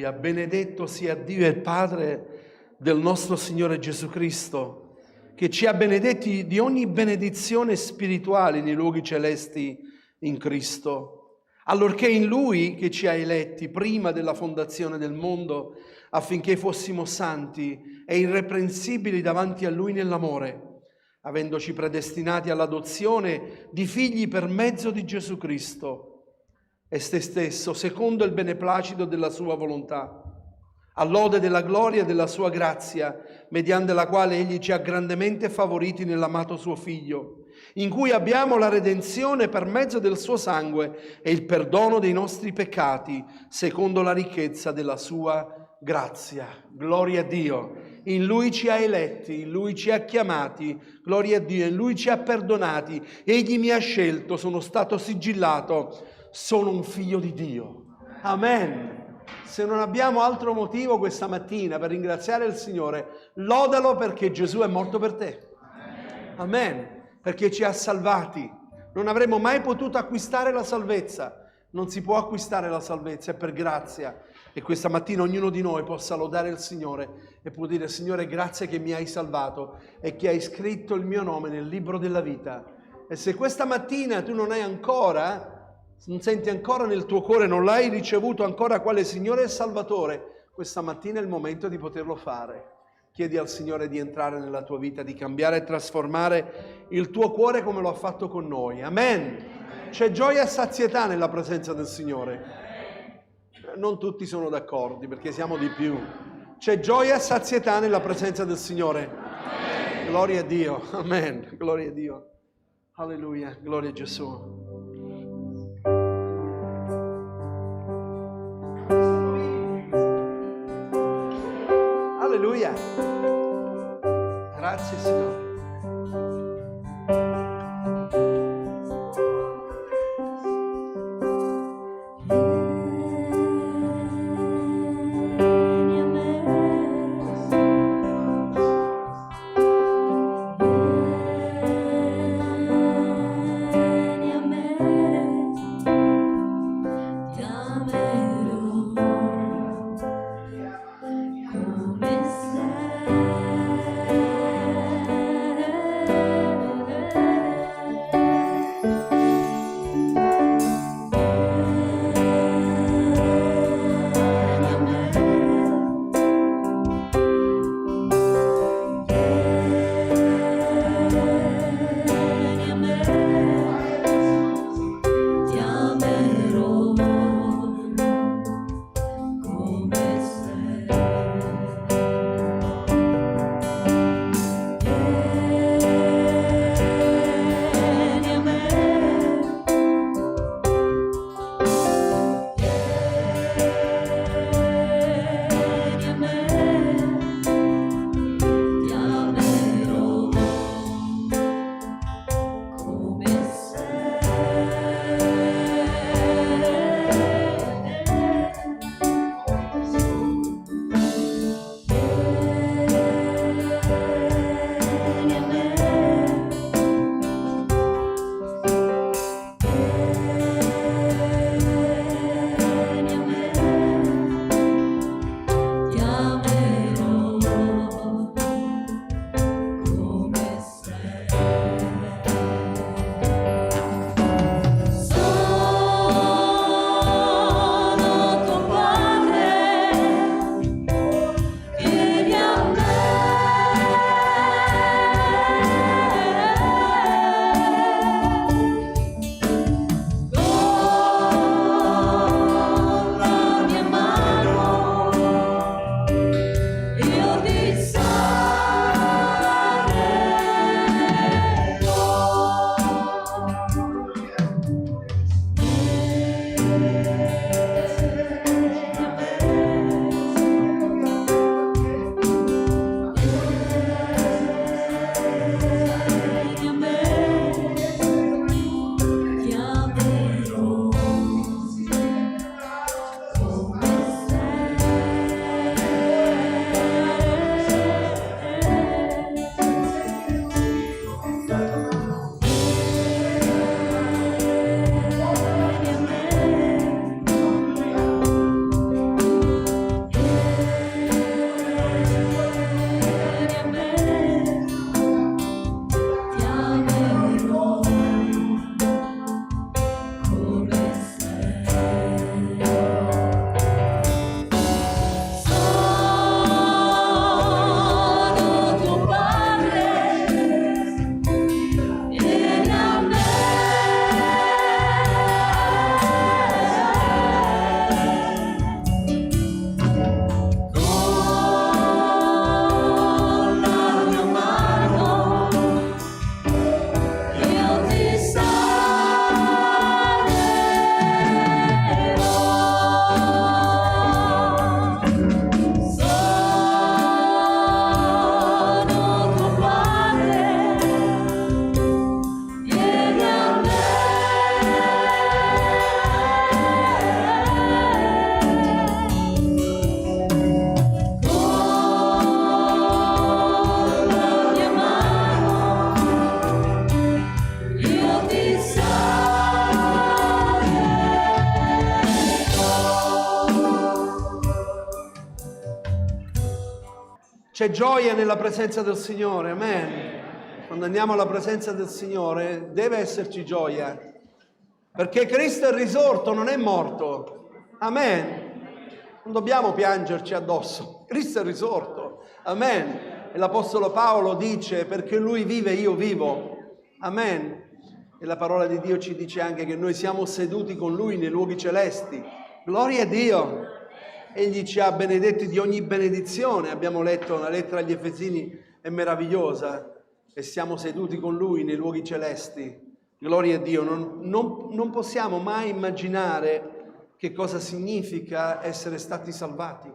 Alleluia. Benedetto sia Dio e Padre del nostro Signore Gesù Cristo, che ci ha benedetti di ogni benedizione spirituale nei luoghi celesti in Cristo, allorché in Lui che ci ha eletti prima della fondazione del mondo, affinché fossimo santi e irreprensibili davanti a Lui nell'amore, avendoci predestinati all'adozione di figli per mezzo di Gesù Cristo, e se stesso, secondo il beneplacito della sua volontà, all'ode della gloria della sua grazia, mediante la quale Egli ci ha grandemente favoriti nell'amato suo Figlio, in cui abbiamo la redenzione per mezzo del suo sangue e il perdono dei nostri peccati, secondo la ricchezza della sua grazia. Gloria a Dio. In Lui ci ha eletti, in Lui ci ha chiamati, gloria a Dio, in Lui ci ha perdonati. Egli mi ha scelto, sono stato sigillato, sono un figlio di Dio. Amen. Se non abbiamo altro motivo questa mattina per ringraziare il Signore, lodalo perché Gesù è morto per te. Amen. Perché ci ha salvati. Non avremmo mai potuto acquistare la salvezza. Non si può acquistare la salvezza, è per grazia. E questa mattina ognuno di noi possa lodare il Signore e può dire: Signore, grazie che mi hai salvato e che hai scritto il mio nome nel libro della vita. E se questa mattina tu non senti ancora nel tuo cuore, non l'hai ricevuto ancora quale Signore e Salvatore, questa mattina è il momento di poterlo fare. Chiedi al Signore di entrare nella tua vita, di cambiare e trasformare il tuo cuore come lo ha fatto con noi. Amen. C'è gioia e sazietà nella presenza del Signore. Non tutti sono d'accordo perché siamo di più. C'è gioia e sazietà nella presenza del Signore. Amen. Gloria a Dio. Amen. Gloria a Dio. Alleluia. Gloria a Gesù. Alleluia. Grazie Signore. C'è gioia nella presenza del Signore, amen. Quando andiamo alla presenza del Signore deve esserci gioia, perché Cristo è risorto, non è morto, amen. Non dobbiamo piangerci addosso, Cristo è risorto, amen. E l'Apostolo Paolo dice: perché Lui vive, io vivo, amen. E la parola di Dio ci dice anche che noi siamo seduti con Lui nei luoghi celesti, gloria a Dio. Egli ci ha benedetti di ogni benedizione, abbiamo letto la lettera agli Efesini, è meravigliosa, e siamo seduti con Lui nei luoghi celesti, gloria a Dio. Non possiamo mai immaginare che cosa significa essere stati salvati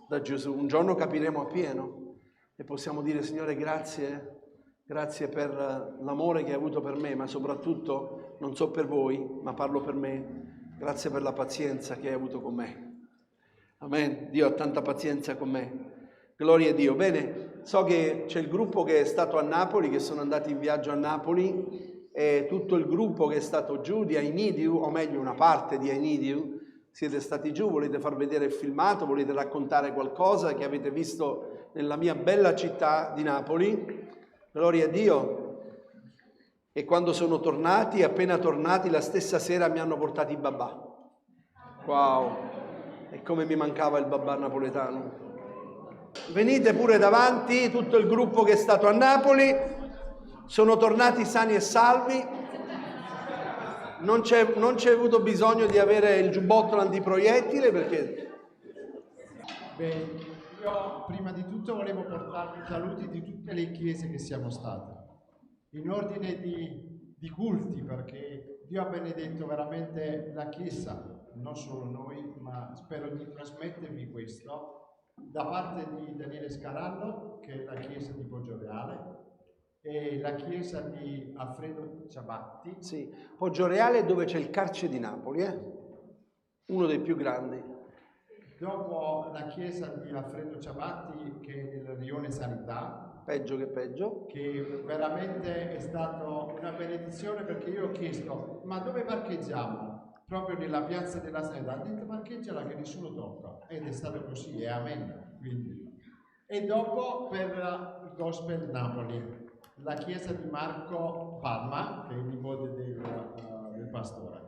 da Gesù. Un giorno capiremo appieno e possiamo dire: Signore, grazie, grazie per l'amore che hai avuto per me, ma soprattutto, non so per voi, ma parlo per me, grazie per la pazienza che hai avuto con me. Amen. Dio ha tanta pazienza con me. Gloria a Dio. Bene, so che c'è il gruppo che è stato a Napoli, che sono andati in viaggio a Napoli, e tutto il gruppo che è stato giù di Ainidiu, o meglio una parte di Ainidiu. Siete stati giù, volete far vedere il filmato, volete raccontare qualcosa che avete visto nella mia bella città di Napoli. Gloria a Dio. E quando sono tornati, appena tornati, la stessa sera mi hanno portato i babà. Wow! E come mi mancava il babà napoletano. Venite pure davanti, tutto il gruppo che è stato a Napoli, sono tornati sani e salvi, non c'è avuto bisogno di avere il giubbotto antiproiettile perché... Beh, io prima di tutto volevo portarvi i saluti di tutte le chiese che siamo state, in ordine di culti, perché Dio ha benedetto veramente la Chiesa, non solo noi, ma spero di trasmettervi questo da parte di Daniele Scarallo, che è la Chiesa di Poggioreale, e la Chiesa di Alfredo Ciabatti. Sì, Poggioreale, dove c'è il Carcere di Napoli, uno dei più grandi. Dopo la Chiesa di Alfredo Ciabatti, che è nel rione Sanità, peggio che peggio, che veramente è stata una benedizione, perché io ho chiesto: ma dove parcheggiamo? Proprio nella piazza della Sanità. Ha detto: parcheggiala che nessuno tocca, ed è stato così, e amen. Quindi. E dopo per il Gospel Napoli, la chiesa di Marco Palma, che è il nipote del pastore,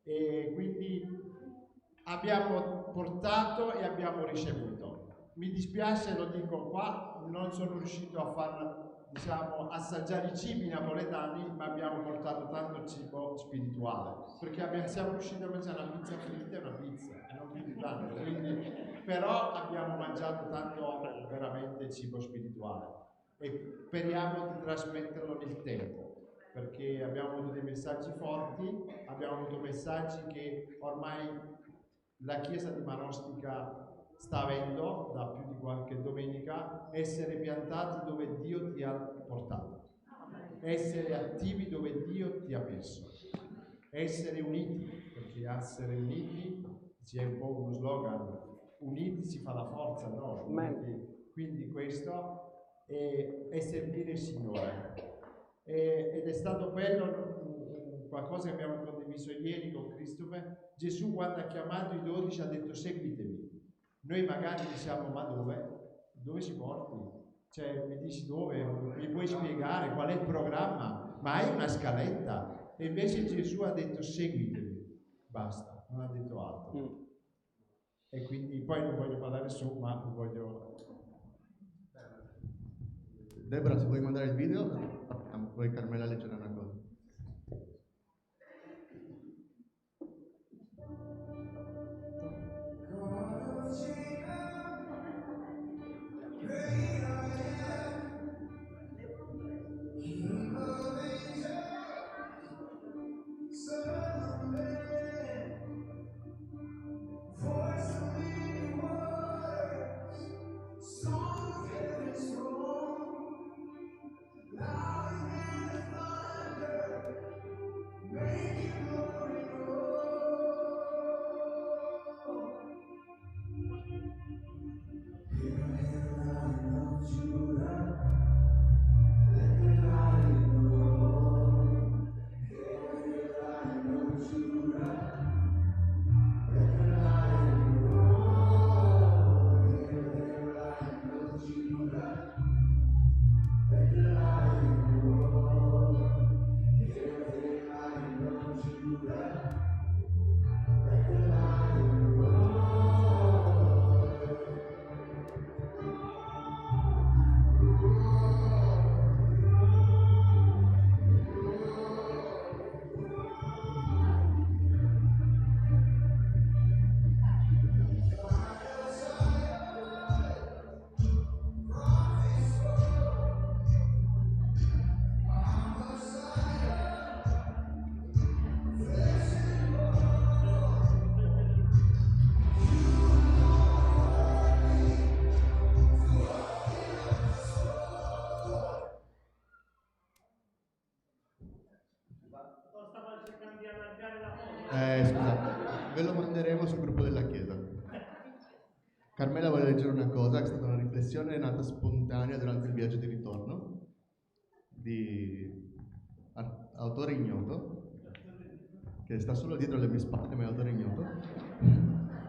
e quindi abbiamo portato e abbiamo ricevuto. Mi dispiace, lo dico qua, non sono riuscito a far, assaggiare i cibi napoletani, ma abbiamo portato tanto cibo spirituale, perché siamo riusciti a mangiare una pizza fritta e una pizza, e non più di tanto, quindi, però abbiamo mangiato tanto veramente cibo spirituale, e speriamo di trasmetterlo nel tempo, perché abbiamo avuto dei messaggi forti, abbiamo avuto messaggi che ormai la Chiesa di Manostica sta avendo da più di qualche domenica: essere piantati dove Dio ti ha portato, essere attivi dove Dio ti ha messo, essere uniti, perché essere uniti c'è un po' uno slogan: uniti si fa la forza, no? Quindi questo è servire il Signore. Ed è stato bello, qualcosa che abbiamo condiviso ieri con Christopher. Gesù, quando ha chiamato i 12, ha detto: seguitemi. Noi magari diciamo: ma dove si porti? Cioè, mi dici dove? Mi puoi spiegare qual è il programma? Ma hai una scaletta? E invece Gesù ha detto: seguitemi, basta, non ha detto altro. E quindi poi non voglio parlare su, ma voglio... Deborah, se vuoi mandare il video, poi Carmela leggerà una cosa. ve lo manderemo sul gruppo della Chiesa. Carmela vuole leggere una cosa, è stata una riflessione nata spontanea durante il viaggio di ritorno di autore ignoto, che sta solo dietro alle mie spalle, ma è autore ignoto.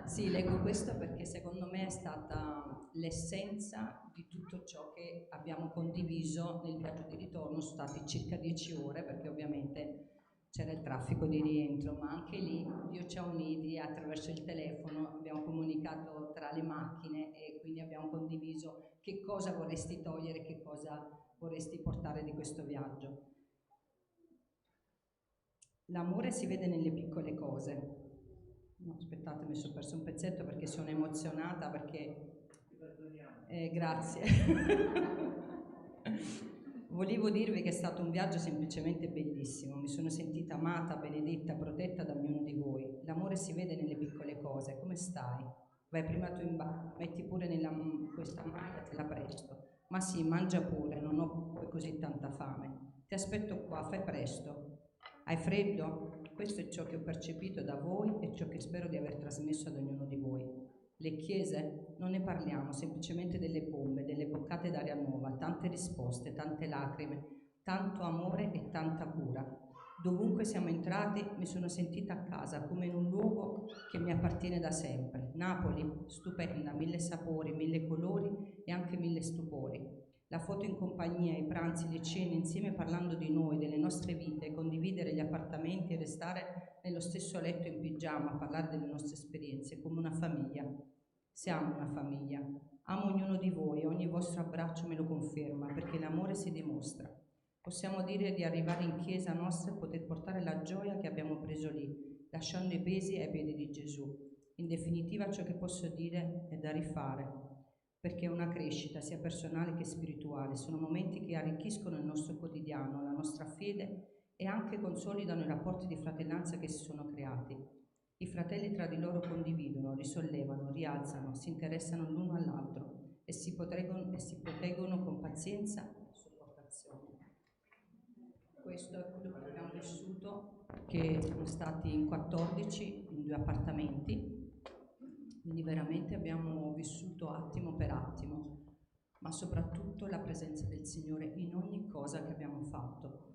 Sì, leggo questo perché secondo me è stata l'essenza di tutto ciò che abbiamo condiviso nel viaggio di ritorno. Sono stati circa 10 ore, perché ovviamente c'era il traffico di rientro, ma anche lì Dio ci ha uniti attraverso il telefono, abbiamo comunicato tra le macchine e quindi abbiamo condiviso che cosa vorresti togliere, che cosa vorresti portare di questo viaggio. L'amore si vede nelle piccole cose. No, aspettate, mi sono perso un pezzetto perché sono emozionata, perché... grazie. Volevo dirvi che è stato un viaggio semplicemente bellissimo, mi sono sentita amata, benedetta, protetta da ognuno di voi. L'amore si vede nelle piccole cose. Come stai? Vai prima tu in bagno, metti pure questa maglia, te la presto. Ma sì, mangia pure, non ho poi così tanta fame. Ti aspetto qua, fai presto. Hai freddo? Questo è ciò che ho percepito da voi e ciò che spero di aver trasmesso ad ognuno di voi. Le chiese? Non ne parliamo, semplicemente delle bombe, delle boccate d'aria nuova, tante risposte, tante lacrime, tanto amore e tanta cura. Dovunque siamo entrati mi sono sentita a casa, come in un luogo che mi appartiene da sempre. Napoli, stupenda, 1000 sapori, 1000 colori e anche 1000 stupori. La foto in compagnia, i pranzi, le cene insieme parlando di noi, delle nostre vite, condividere gli appartamenti e restare nello stesso letto in pigiama a parlare delle nostre esperienze, come una famiglia. Siamo una famiglia. Amo ognuno di voi e ogni vostro abbraccio me lo conferma, perché l'amore si dimostra. Possiamo dire di arrivare in chiesa nostra e poter portare la gioia che abbiamo preso lì, lasciando i pesi ai piedi di Gesù. In definitiva, ciò che posso dire è da rifare, perché è una crescita sia personale che spirituale. Sono momenti che arricchiscono il nostro quotidiano, la nostra fede e anche consolidano i rapporti di fratellanza che si sono creati. I fratelli tra di loro condividono, risollevano, rialzano, si interessano l'uno all'altro e si proteggono con pazienza e sopportazione. Questo è quello che abbiamo vissuto, che siamo stati in 14 in 2 appartamenti. Quindi veramente abbiamo vissuto attimo per attimo, ma soprattutto la presenza del Signore in ogni cosa che abbiamo fatto.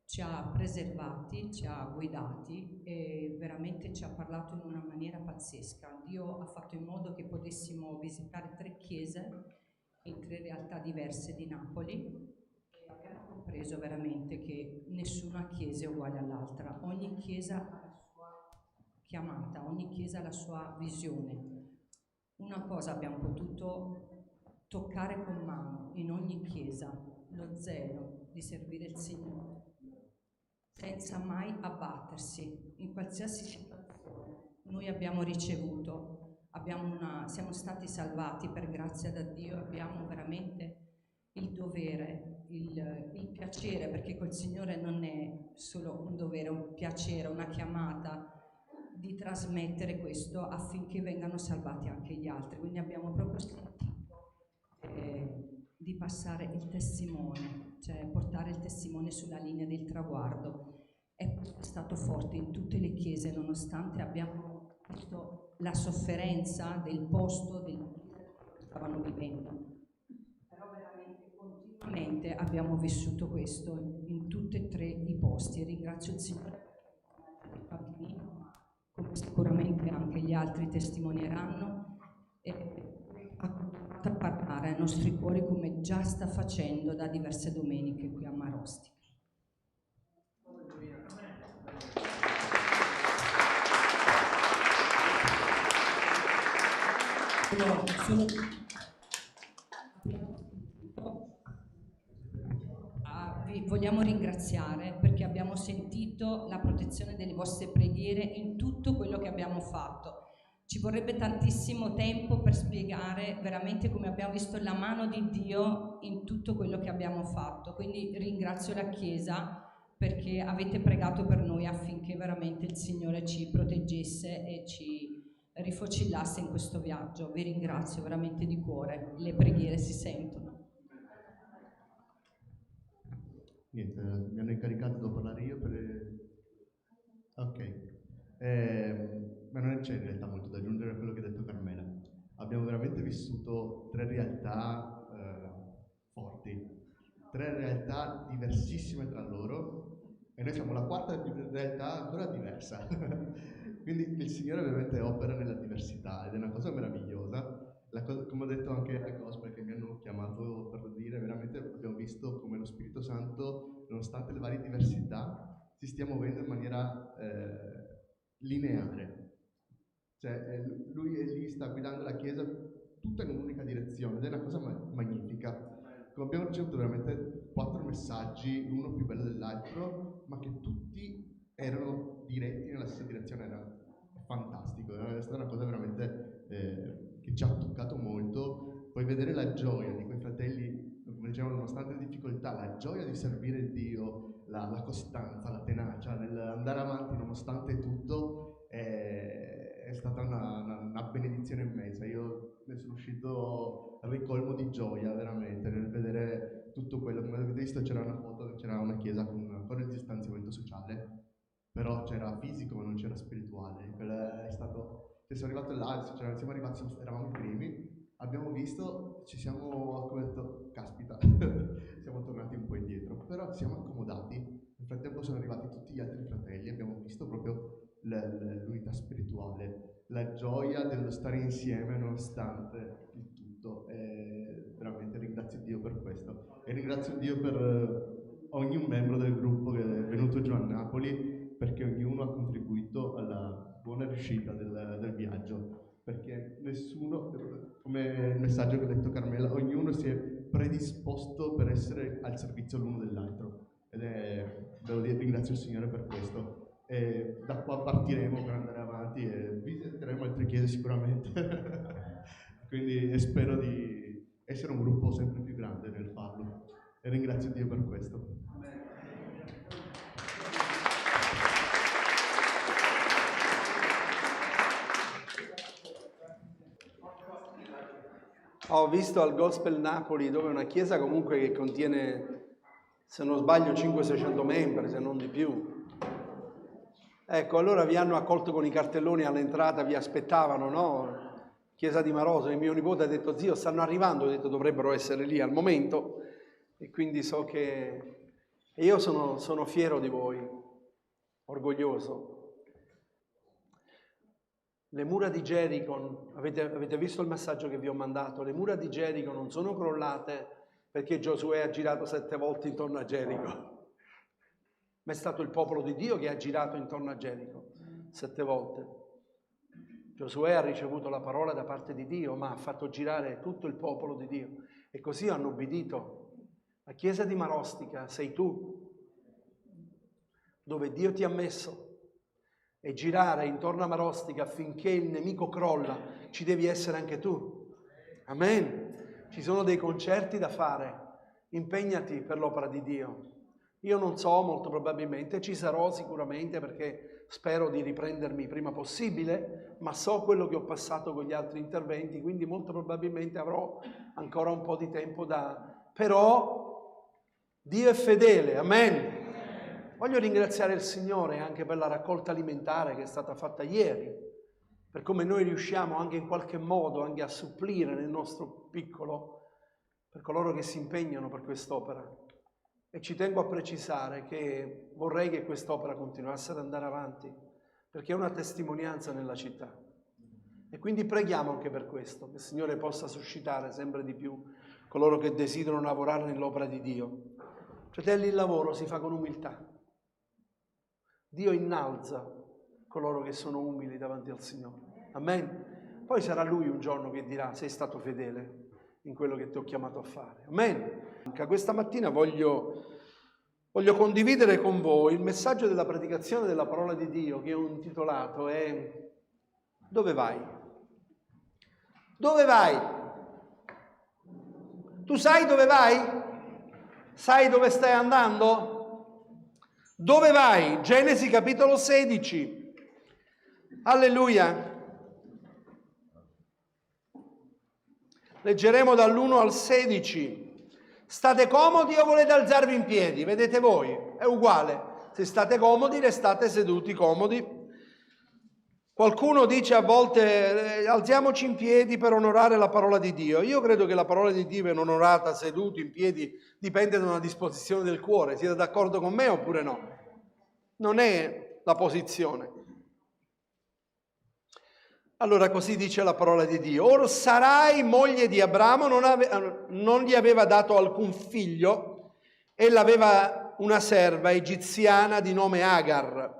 Ci ha preservati, ci ha guidati e veramente ci ha parlato in una maniera pazzesca. Dio ha fatto in modo che potessimo visitare 3 chiese in 3 realtà diverse di Napoli e abbiamo compreso veramente che nessuna chiesa è uguale all'altra. Ogni chiesa ha la sua chiamata, ogni chiesa ha la sua visione. Una cosa abbiamo potuto toccare con mano in ogni chiesa, lo zelo di servire il Signore, senza mai abbattersi in qualsiasi situazione. Noi abbiamo ricevuto, siamo stati salvati per grazia da Dio, abbiamo veramente il dovere, il piacere, perché col Signore non è solo un dovere, è un piacere, una chiamata di trasmettere questo affinché vengano salvati anche gli altri. Quindi abbiamo proprio sentito di passare il testimone, cioè portare il testimone sulla linea del traguardo. È stato forte in tutte le chiese, nonostante abbiamo visto la sofferenza del posto che stavano vivendo. Però veramente continuamente abbiamo vissuto questo in tutti e 3 i posti e ringrazio il Signore perché come sicuramente anche gli altri testimonieranno, a parlare ai nostri cuori come già sta facendo da diverse domeniche qui a Marostica. Vi vogliamo ringraziare perché abbiamo sentito la protezione delle vostre preghiere in tutto quello che abbiamo fatto. Ci vorrebbe tantissimo tempo per spiegare veramente come abbiamo visto la mano di Dio in tutto quello che abbiamo fatto. Quindi ringrazio la Chiesa perché avete pregato per noi affinché veramente il Signore ci proteggesse e ci rifocillasse in questo viaggio. Vi ringrazio veramente di cuore, le preghiere si sentono. Niente, mi hanno incaricato, devo parlare io per... Ok. c'è in realtà molto da aggiungere a quello che ha detto Carmela. Abbiamo veramente vissuto 3 realtà forti, 3 realtà diversissime tra loro, e noi siamo la quarta realtà ancora diversa. Quindi il Signore veramente opera nella diversità ed è una cosa meravigliosa. Come ho detto anche al gospel che mi hanno chiamato per dire, veramente abbiamo visto come lo Spirito Santo, nonostante le varie diversità, si stia muovendo in maniera lineare. Cioè lui è lì, sta guidando la Chiesa tutta in un'unica direzione ed è una cosa magnifica. Come abbiamo ricevuto veramente 4 messaggi, l'uno più bello dell'altro, ma che tutti erano diretti nella stessa direzione, era fantastico, è stata una cosa veramente che ci ha toccato molto. Poi vedere la gioia di quei fratelli, come dicevamo, nonostante le difficoltà, la gioia di servire Dio, la costanza, la tenacia, nell'andare avanti nonostante tutto, è stata una benedizione immensa. Io ne sono uscito ricolmo di gioia veramente nel vedere tutto quello. Come avete visto c'era una foto che c'era una chiesa con ancora il distanziamento sociale, però c'era fisico ma non c'era spirituale. È stato, se sono arrivato là, siamo arrivati, eravamo i primi, abbiamo visto, ci siamo, come detto, caspita, siamo tornati un po' indietro, però siamo accomodati. Nel frattempo sono arrivati tutti gli altri fratelli, abbiamo visto proprio l'unità spirituale, la gioia dello stare insieme nonostante il tutto. E veramente ringrazio Dio per questo e ringrazio Dio per ogni membro del gruppo che è venuto giù a Napoli, perché ognuno ha contribuito alla buona riuscita del viaggio, perché nessuno, come il messaggio che ha detto Carmela, ognuno si è predisposto per essere al servizio l'uno dell'altro, ed devo dire, ringrazio il Signore per questo. E da qua partiremo per andare avanti e visiteremo altre chiese sicuramente. Quindi spero di essere un gruppo sempre più grande nel farlo e ringrazio Dio per questo. Ho visto al Gospel Napoli, dove è una chiesa comunque che contiene, se non sbaglio, 500-600 membri, se non di più. Ecco, allora vi hanno accolto con i cartelloni all'entrata, vi aspettavano, no? Chiesa di Maroso, e mio nipote ha detto: zio, stanno arrivando. Ho detto: dovrebbero essere lì al momento. E quindi so che... E io sono fiero di voi, orgoglioso. Le mura di Gerico, avete visto il messaggio che vi ho mandato? Le mura di Gerico non sono crollate perché Giosuè ha girato 7 volte intorno a Gerico, ma è stato il popolo di Dio che ha girato intorno a Gerico 7 volte. Giosuè ha ricevuto la parola da parte di Dio, ma ha fatto girare tutto il popolo di Dio, e così hanno obbedito. La chiesa di Marostica sei tu, dove Dio ti ha messo. E girare intorno a Marostica affinché il nemico crolla, ci devi essere anche tu. Amen. Ci sono dei concerti da fare, impegnati per l'opera di Dio. Io non so, molto probabilmente ci sarò sicuramente, perché spero di riprendermi prima possibile, ma so quello che ho passato con gli altri interventi, quindi molto probabilmente avrò ancora un po' di tempo però Dio è fedele. Amen. Voglio ringraziare il Signore anche per la raccolta alimentare che è stata fatta ieri, per come noi riusciamo anche in qualche modo anche a supplire nel nostro piccolo per coloro che si impegnano per quest'opera. E ci tengo a precisare che vorrei che quest'opera continuasse ad andare avanti, perché è una testimonianza nella città. E quindi preghiamo anche per questo, che il Signore possa suscitare sempre di più coloro che desiderano lavorare nell'opera di Dio. Fratelli, il lavoro si fa con umiltà. Dio innalza coloro che sono umili davanti al Signore. Amen. Poi sarà Lui un giorno che dirà: sei stato fedele in quello che ti ho chiamato a fare. Amen. Questa mattina voglio condividere con voi il messaggio della predicazione della parola di Dio, che ho intitolato è: dove vai? Dove vai? Tu sai dove vai? Sai dove stai andando? Dove vai? Genesi capitolo 16. Alleluia. Leggeremo dall'1 al 16. State comodi o volete alzarvi in piedi? Vedete voi, è uguale. Se state comodi, restate seduti comodi. Qualcuno dice a volte alziamoci in piedi per onorare la parola di Dio. Io credo che la parola di Dio viene onorata seduti in piedi, dipende da una disposizione del cuore. Siete d'accordo con me oppure no? Non è la posizione. Allora così dice la parola di Dio. Or Sarai, moglie di Abramo, non gli aveva dato alcun figlio, ella aveva una serva egiziana di nome Agar.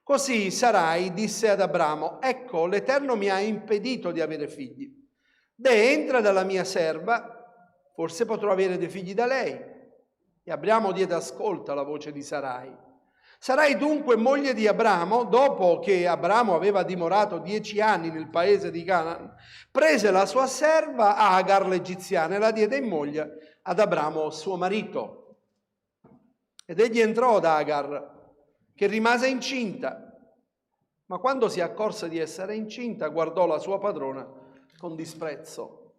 Così Sarai disse ad Abramo: ecco, l'Eterno mi ha impedito di avere figli. Entra dalla mia serva, forse potrò avere dei figli da lei. E Abramo diede ascolto alla voce di Sarai. Sarai dunque moglie di Abramo, dopo che Abramo aveva dimorato 10 anni nel paese di Canaan, prese la sua serva Agar l'egiziana e la diede in moglie ad Abramo suo marito. Ed egli entrò ad Agar, che rimase incinta, ma quando si accorse di essere incinta guardò la sua padrona con disprezzo.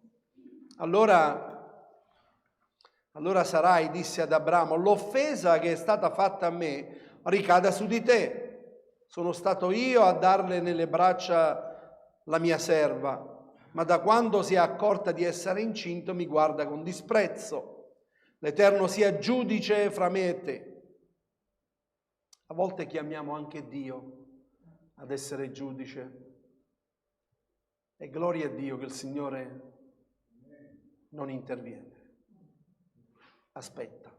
Allora Sarai disse ad Abramo: l'offesa che è stata fatta a me ricada su di te. Sono stato io a darle nelle braccia la mia serva, ma da quando si è accorta di essere incinto mi guarda con disprezzo. L'Eterno sia giudice fra me e te. A volte chiamiamo anche Dio ad essere giudice. E gloria a Dio che il Signore non interviene. Aspetta.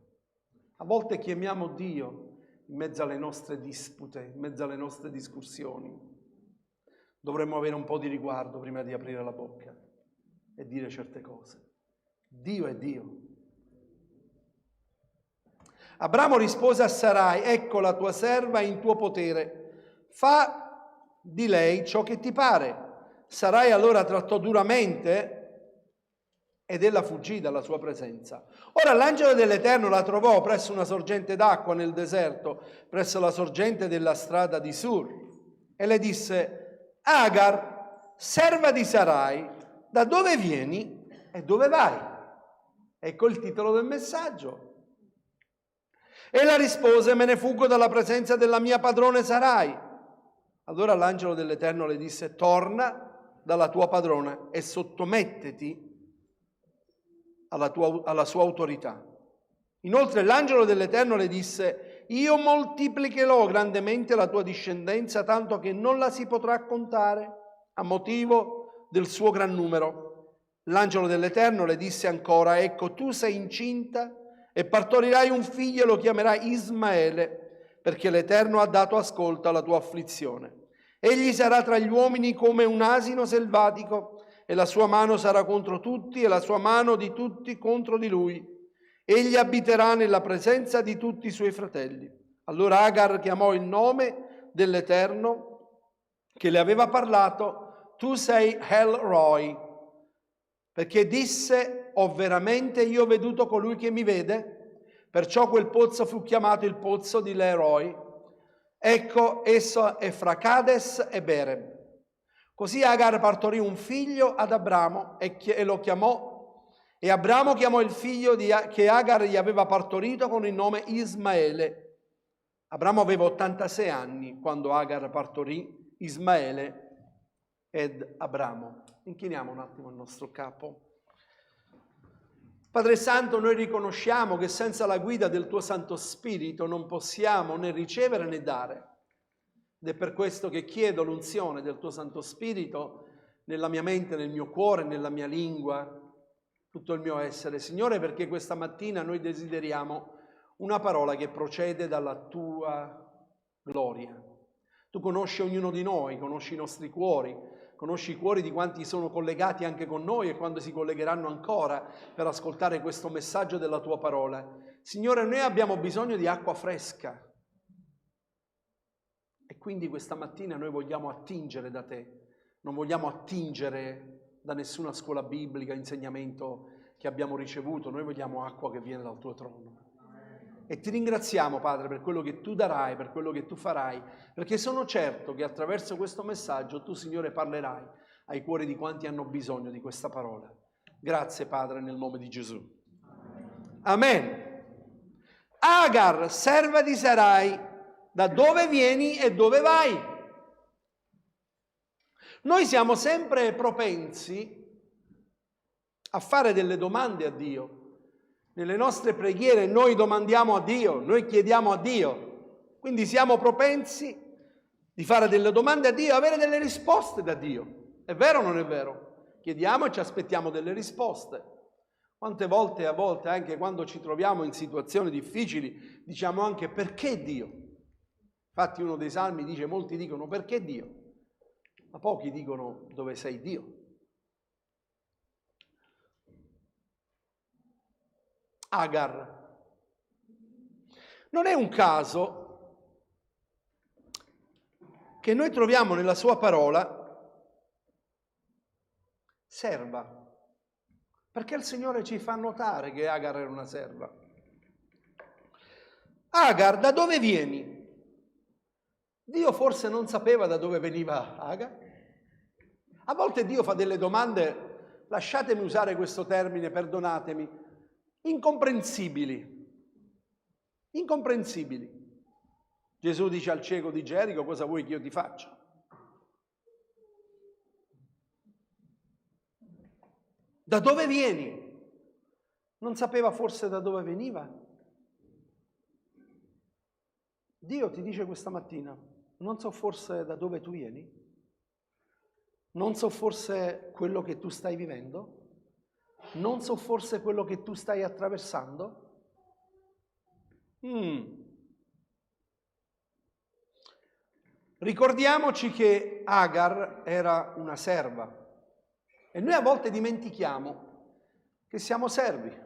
A volte chiamiamo Dio in mezzo alle nostre dispute, in mezzo alle nostre discussioni. Dovremmo avere un po' di riguardo prima di aprire la bocca e dire certe cose. Dio è Dio. Abramo rispose a Sarai: ecco la tua serva è in tuo potere, fa di lei ciò che ti pare. Sarai allora trattò duramente ed ella fuggì dalla sua presenza. Ora l'angelo dell'Eterno la trovò presso una sorgente d'acqua nel deserto, presso la sorgente della strada di Sur, e le disse: Agar, serva di Sarai, da dove vieni e dove vai? Ecco il titolo del messaggio. Ella rispose: me ne fuggo dalla presenza della mia padrona Sarai. Allora l'angelo dell'Eterno le disse: torna dalla tua padrona e sottomettiti alla sua autorità. Inoltre l'angelo dell'Eterno le disse: io moltiplicherò grandemente la tua discendenza, tanto che non la si potrà contare, a motivo del suo gran numero. L'angelo dell'Eterno le disse ancora: ecco, tu sei incinta e partorirai un figlio e lo chiamerai Ismaele, perché l'Eterno ha dato ascolto alla tua afflizione. Egli sarà tra gli uomini come un asino selvatico, e la sua mano sarà contro tutti e la sua mano di tutti contro di lui. Egli abiterà nella presenza di tutti i suoi fratelli. Allora Agar chiamò il nome dell'Eterno che le aveva parlato: tu sei El Roi, perché disse: ho veramente io veduto colui che mi vede? Perciò quel pozzo fu chiamato il pozzo di Leroi. Ecco, esso è fra Cades e Bereb. Così Agar partorì un figlio ad Abramo e lo chiamò, e Abramo chiamò il figlio che Agar gli aveva partorito con il nome Ismaele. Abramo aveva 86 anni quando Agar partorì Ismaele ed Abramo. Inchiniamo un attimo il nostro capo. Padre Santo, noi riconosciamo che senza la guida del tuo Santo Spirito non possiamo né ricevere né dare. Ed è per questo che chiedo l'unzione del tuo Santo Spirito nella mia mente, nel mio cuore, nella mia lingua, tutto il mio essere. Signore, perché questa mattina noi desideriamo una parola che procede dalla tua gloria. Tu conosci ognuno di noi, conosci i nostri cuori, conosci i cuori di quanti sono collegati anche con noi e quando si collegheranno ancora per ascoltare questo messaggio della tua parola. Signore, noi abbiamo bisogno di acqua fresca. E quindi questa mattina noi vogliamo attingere da te, non vogliamo attingere da nessuna scuola biblica, insegnamento che abbiamo ricevuto, noi vogliamo acqua che viene dal tuo trono. E ti ringraziamo, Padre, per quello che tu darai, per quello che tu farai, perché sono certo che attraverso questo messaggio tu, Signore, parlerai ai cuori di quanti hanno bisogno di questa parola. Grazie, Padre, nel nome di Gesù. Amen. Agar, serva di Sarai, da dove vieni e dove vai? Noi siamo sempre propensi a fare delle domande a Dio. Nelle nostre preghiere noi domandiamo a Dio, noi chiediamo a Dio. Quindi siamo propensi di fare delle domande a Dio e avere delle risposte da Dio. È vero o non è vero? Chiediamo e ci aspettiamo delle risposte. Quante volte, a volte, anche quando ci troviamo in situazioni difficili, diciamo anche perché Dio? Infatti uno dei salmi dice, molti dicono perché Dio? Ma pochi dicono dove sei Dio. Agar. Non è un caso che noi troviamo nella sua parola serva, perché il Signore ci fa notare che Agar era una serva. Agar, da dove vieni? Dio forse non sapeva da dove veniva Agar? A volte Dio fa delle domande, lasciatemi usare questo termine, perdonatemi, incomprensibili. Incomprensibili. Gesù dice al cieco di Gerico, cosa vuoi che io ti faccia? Da dove vieni? Non sapeva forse da dove veniva? Dio ti dice questa mattina, non so forse da dove tu vieni? Non so forse quello che tu stai vivendo? Non so forse quello che tu stai attraversando? Ricordiamoci che Agar era una serva e noi a volte dimentichiamo che siamo servi.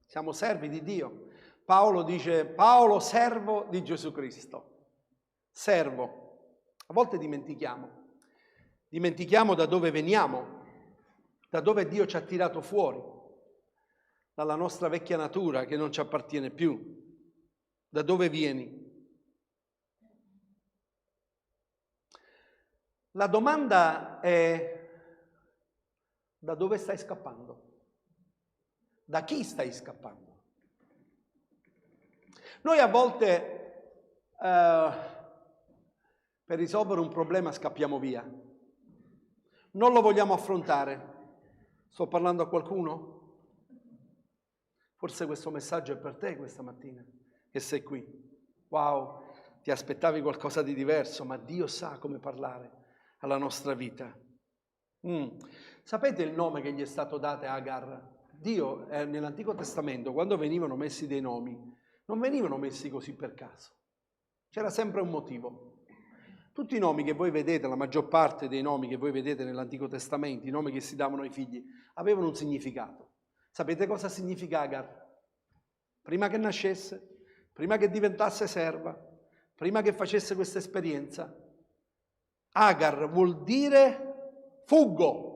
Siamo servi di Dio. Paolo dice, Paolo servo di Gesù Cristo. Servo. A volte dimentichiamo da dove veniamo, da dove Dio ci ha tirato fuori, dalla nostra vecchia natura che non ci appartiene più. Da dove vieni? La domanda è: da dove stai scappando? Da chi stai scappando? Noi a volte per risolvere un problema scappiamo via. Non lo vogliamo affrontare. Sto parlando a qualcuno? Forse questo messaggio è per te questa mattina, che sei qui. Wow, ti aspettavi qualcosa di diverso, ma Dio sa come parlare alla nostra vita. Sapete il nome che gli è stato dato a Agar? Dio nell'Antico Testamento, quando venivano messi dei nomi, non venivano messi così per caso. C'era sempre un motivo. Tutti i nomi che voi vedete, la maggior parte dei nomi che voi vedete nell'Antico Testamento, i nomi che si davano ai figli, avevano un significato. Sapete cosa significa Agar? Prima che nascesse, prima che diventasse serva, prima che facesse questa esperienza, Agar vuol dire fuggo.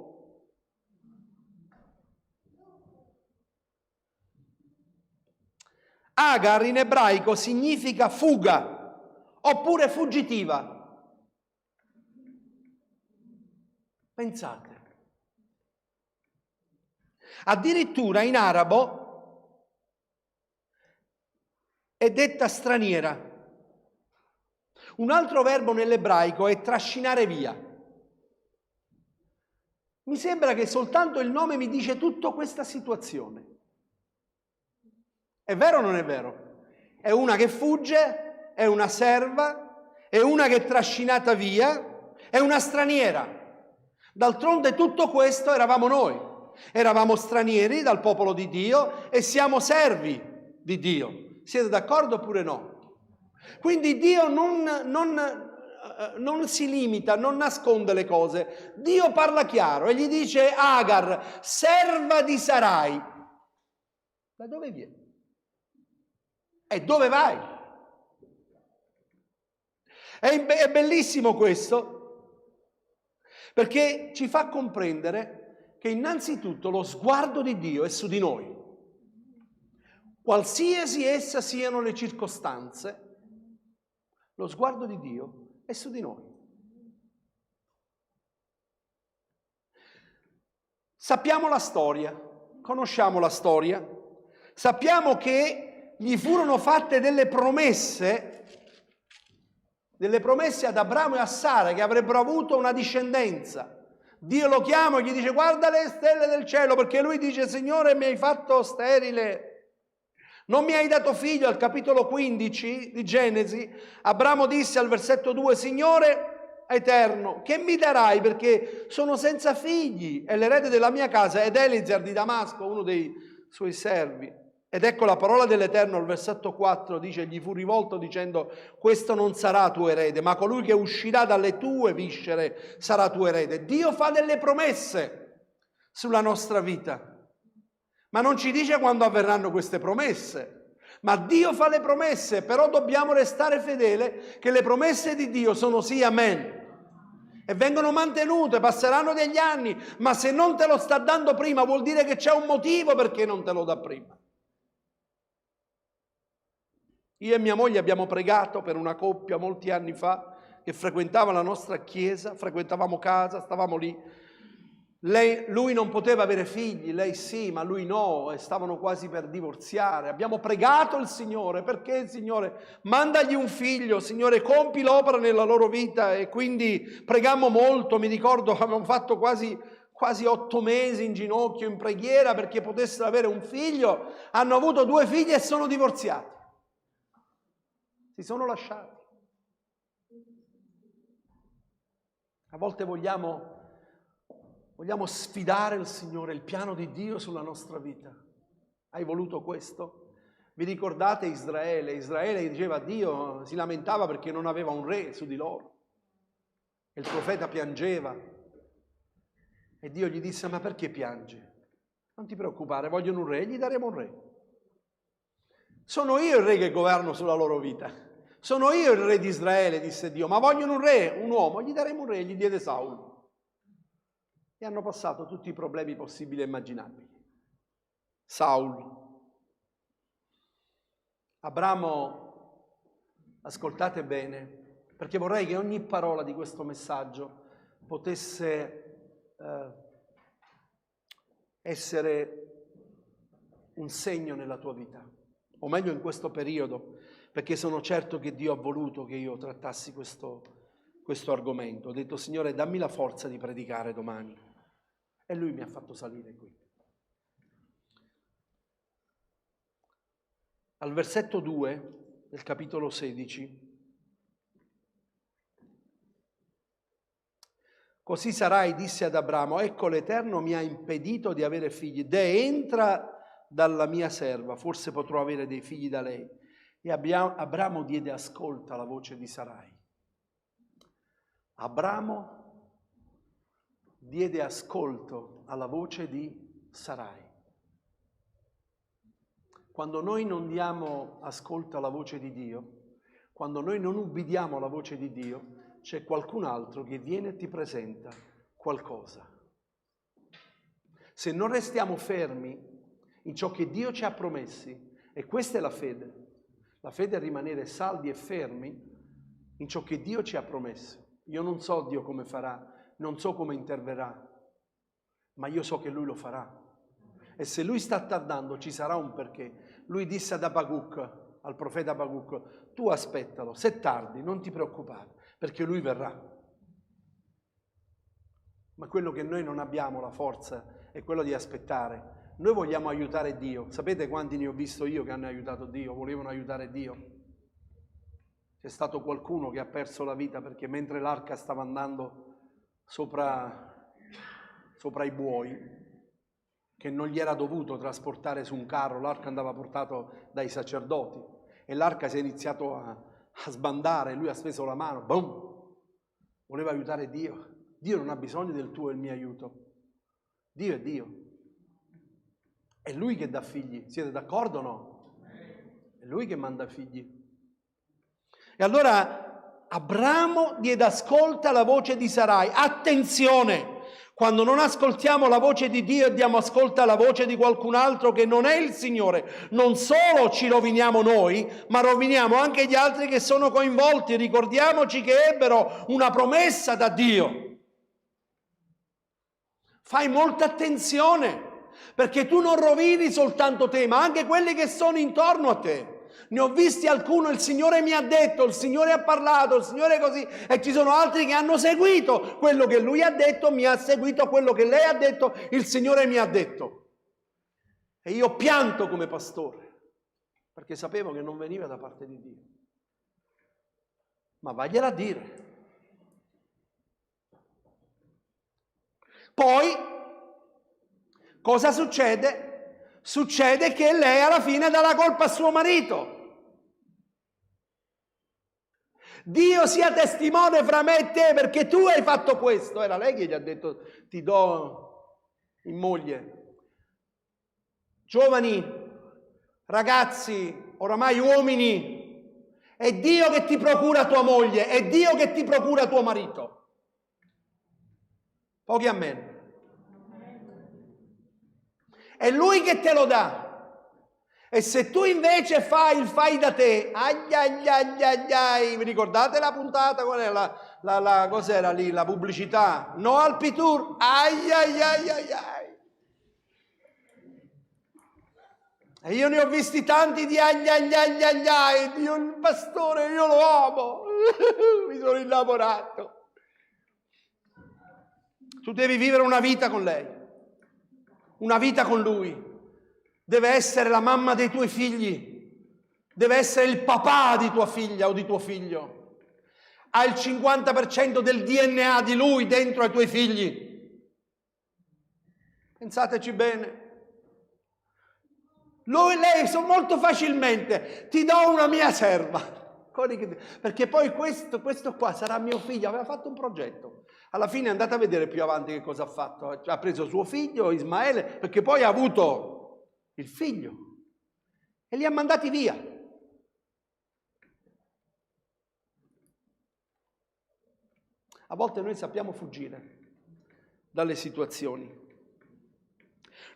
Agar in ebraico significa fuga oppure fuggitiva. Pensate. Addirittura in arabo è detta straniera. Un altro verbo nell'ebraico è trascinare via. Mi sembra che soltanto il nome mi dice tutta questa situazione. È vero o non è vero? È una che fugge, è una serva, è una che è trascinata via, è una straniera. D'altronde tutto questo eravamo noi. Eravamo stranieri dal popolo di Dio e siamo servi di Dio. Siete d'accordo oppure no? Quindi Dio non si limita, non nasconde le cose. Dio parla chiaro e gli dice: Agar, serva di Sarai. Da dove vieni? E dove vai? È bellissimo questo, perché ci fa comprendere che innanzitutto lo sguardo di Dio è su di noi. Qualsiasi essa siano le circostanze, lo sguardo di Dio è su di noi. Sappiamo la storia, conosciamo la storia, sappiamo che gli furono fatte delle promesse delle promesse ad Abramo e a Sara che avrebbero avuto una discendenza. Dio lo chiama e gli dice: guarda le stelle del cielo, perché lui dice: Signore, mi hai fatto sterile, non mi hai dato figlio. Al capitolo 15 di Genesi, Abramo disse al versetto 2: Signore eterno, che mi darai, perché sono senza figli e l'erede della mia casa ed Eliezer di Damasco, uno dei suoi servi. Ed ecco la parola dell'Eterno al versetto 4 dice: gli fu rivolto dicendo: questo non sarà tuo erede, ma colui che uscirà dalle tue viscere sarà tuo erede. Dio fa delle promesse sulla nostra vita, ma non ci dice quando avverranno queste promesse. Ma Dio fa le promesse, però dobbiamo restare fedeli che le promesse di Dio sono sì, amen. E vengono mantenute, passeranno degli anni, ma se non te lo sta dando prima vuol dire che c'è un motivo perché non te lo dà prima. Io e mia moglie abbiamo pregato per una coppia molti anni fa che frequentava la nostra chiesa, frequentavamo casa, stavamo lì. Lui non poteva avere figli, lei sì, ma lui no, e stavano quasi per divorziare. Abbiamo pregato il Signore, perché Signore, mandagli un figlio, Signore, compi l'opera nella loro vita. E quindi pregammo molto, mi ricordo, avevamo fatto quasi 8 mesi in ginocchio, in preghiera perché potessero avere un figlio. Hanno avuto 2 figli e sono divorziati. Si sono lasciati. A volte vogliamo sfidare il Signore, il piano di Dio sulla nostra vita. Hai voluto questo? Vi ricordate Israele? Israele diceva a Dio, si lamentava perché non aveva un re su di loro. E il profeta piangeva. E Dio gli disse: ma perché piangi? Non ti preoccupare, vogliono un re, gli daremo un re. Sono io il re che governo sulla loro vita. Sono io il re di Israele, disse Dio, ma vogliono un re, un uomo, gli daremo un re, gli diede Saul. E hanno passato tutti i problemi possibili e immaginabili. Saul. Abramo, ascoltate bene, perché vorrei che ogni parola di questo messaggio potesse essere un segno nella tua vita, o meglio in questo periodo, perché sono certo che Dio ha voluto che io trattassi questo argomento. Ho detto: Signore, dammi la forza di predicare domani. E Lui mi ha fatto salire qui. Al versetto 2 del capitolo 16. Così Sarai disse ad Abramo: ecco, l'Eterno mi ha impedito di avere figli. Entra dalla mia serva, forse potrò avere dei figli da lei. E Abramo diede ascolto alla voce di Sarai. Abramo diede ascolto alla voce di Sarai. Quando noi non diamo ascolto alla voce di Dio, quando noi non ubbidiamo alla voce di Dio, c'è qualcun altro che viene e ti presenta qualcosa. Se non restiamo fermi in ciò che Dio ci ha promessi, e questa è la fede è rimanere saldi e fermi in ciò che Dio ci ha promesso. Io non so Dio come farà, non so come interverrà, ma io so che Lui lo farà. E se Lui sta tardando ci sarà un perché. Lui disse ad Abacuc, al profeta Abacuc: tu aspettalo, se tardi non ti preoccupare, perché Lui verrà. Ma quello che noi non abbiamo la forza è quello di aspettare. Noi vogliamo aiutare Dio. Sapete quanti ne ho visto io che hanno aiutato Dio, volevano aiutare Dio? C'è stato qualcuno che ha perso la vita perché mentre l'arca stava andando sopra i buoi, che non gli era dovuto trasportare su un carro, l'arca andava portato dai sacerdoti e l'arca si è iniziato a sbandare, lui ha steso la mano, boom! Voleva aiutare Dio. Dio non ha bisogno del tuo e il mio aiuto. Dio è Dio. È Lui che dà figli. Siete d'accordo o no? È Lui che manda figli. E allora Abramo diede ascolto alla voce di Sarai. Attenzione! Quando non ascoltiamo la voce di Dio e diamo ascolto alla voce di qualcun altro che non è il Signore, non solo ci roviniamo noi, ma roviniamo anche gli altri che sono coinvolti. Ricordiamoci che ebbero una promessa da Dio. Fai molta attenzione, perché tu non rovini soltanto te, ma anche quelli che sono intorno a te. Ne ho visti alcuni, il Signore mi ha detto, il Signore ha parlato, il Signore così, e ci sono altri che hanno seguito quello che Lui ha detto, mi ha seguito quello che lei ha detto, il Signore mi ha detto. E io pianto come pastore, perché sapevo che non veniva da parte di Dio. Ma vagliela a dire. Poi, cosa succede? Succede che lei alla fine dà la colpa a suo marito. Dio sia testimone fra me e te perché tu hai fatto questo. Era lei che gli ha detto ti do in moglie. Giovani, ragazzi, oramai uomini, è Dio che ti procura tua moglie, è Dio che ti procura tuo marito. Pochi amen. È Lui che te lo dà. E se tu invece fai il fai da te, vi ricordate la puntata? Qual è cos'era lì, la pubblicità? No al Pitur, E io ne ho visti tanti di Dio il pastore, io lo amo, mi sono innamorato. Tu devi vivere una vita con lei, una vita con lui. Deve essere la mamma dei tuoi figli, deve essere il papà di tua figlia o di tuo figlio. Ha il 50% del DNA di lui dentro ai tuoi figli. Pensateci bene. Lei molto facilmente ti do una mia serva, perché poi questo qua sarà mio figlio. Aveva fatto un progetto, alla fine è andata a vedere più avanti che cosa ha fatto. Ha preso suo figlio Ismaele, perché poi ha avuto il figlio e li ha mandati via. A volte noi sappiamo fuggire dalle situazioni.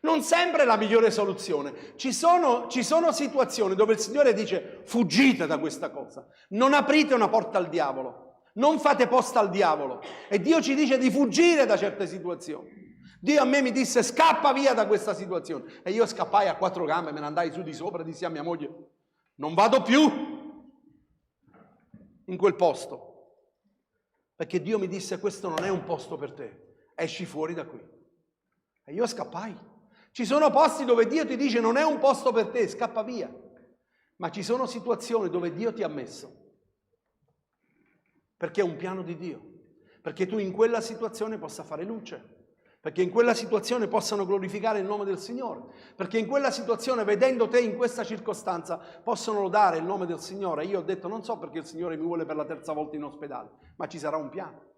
Non sempre è la migliore soluzione. Ci sono situazioni dove il Signore dice fuggite da questa cosa, non aprite una porta al diavolo, non fate posta al diavolo. E Dio ci dice di fuggire da certe situazioni. Dio a me mi disse scappa via da questa situazione. E io scappai a 4 gambe, me ne andai su di sopra e dissi a mia moglie non vado più in quel posto. Perché Dio mi disse questo non è un posto per te, esci fuori da qui. E io scappai. Ci sono posti dove Dio ti dice non è un posto per te, scappa via. Ma ci sono situazioni dove Dio ti ha messo. Perché è un piano di Dio. Perché tu in quella situazione possa fare luce. Perché in quella situazione possano glorificare il nome del Signore. Perché in quella situazione, vedendo te in questa circostanza, possono lodare il nome del Signore. Io ho detto, non so perché il Signore mi vuole per la 3ª volta in ospedale, ma ci sarà un piano.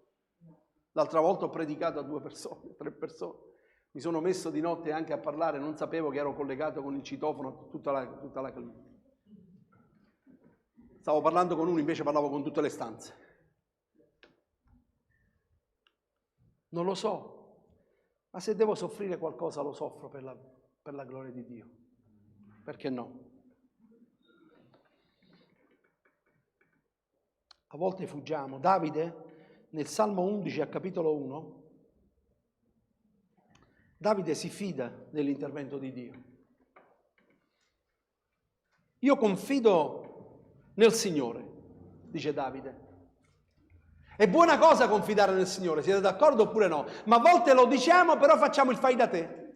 L'altra volta ho predicato a 2 persone, 3 persone. Mi sono messo di notte anche a parlare, non sapevo che ero collegato con il citofono tutta la clinica. Stavo parlando con uno, invece parlavo con tutte le stanze. Non lo so. Ma se devo soffrire qualcosa lo soffro per la gloria di Dio. Perché no? A volte fuggiamo. Davide, nel Salmo 11 a capitolo 1, Davide si fida dell'intervento di Dio. Io confido nel Signore, dice Davide. È buona cosa confidare nel Signore, siete d'accordo oppure no? Ma a volte lo diciamo, però facciamo il fai da te.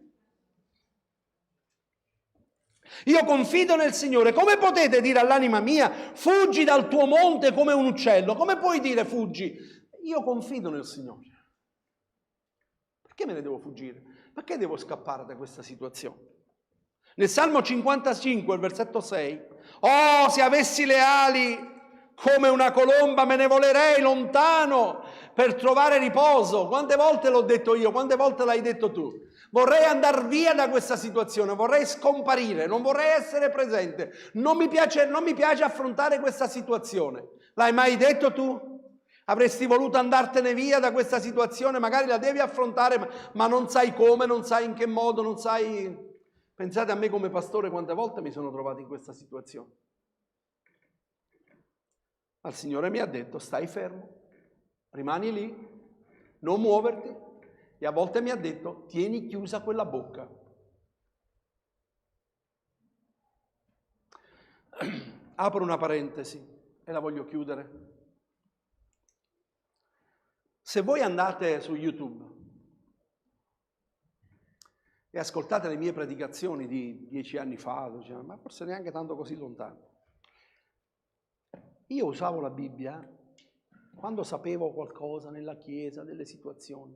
Io confido nel Signore. Come potete dire all'anima mia, fuggi dal tuo monte come un uccello? Come puoi dire fuggi? Io confido nel Signore. Perché me ne devo fuggire? Perché devo scappare da questa situazione? Nel Salmo 55, il versetto 6, oh, se avessi le ali come una colomba me ne volerei lontano per trovare riposo. Quante volte l'ho detto io? Quante volte l'hai detto tu? Vorrei andare via da questa situazione, vorrei scomparire, non vorrei essere presente. Non mi piace affrontare questa situazione. L'hai mai detto tu? Avresti voluto andartene via da questa situazione, magari la devi affrontare, ma non sai come, non sai in che modo, non sai... Pensate a me come pastore quante volte mi sono trovato in questa situazione. Ma il Signore mi ha detto, stai fermo, rimani lì, non muoverti, e a volte mi ha detto, tieni chiusa quella bocca. Apro una parentesi e la voglio chiudere. Se voi andate su YouTube e ascoltate le mie predicazioni di 10 anni fa, 12 anni, ma forse neanche tanto così lontano, io usavo la Bibbia quando sapevo qualcosa nella Chiesa, delle situazioni.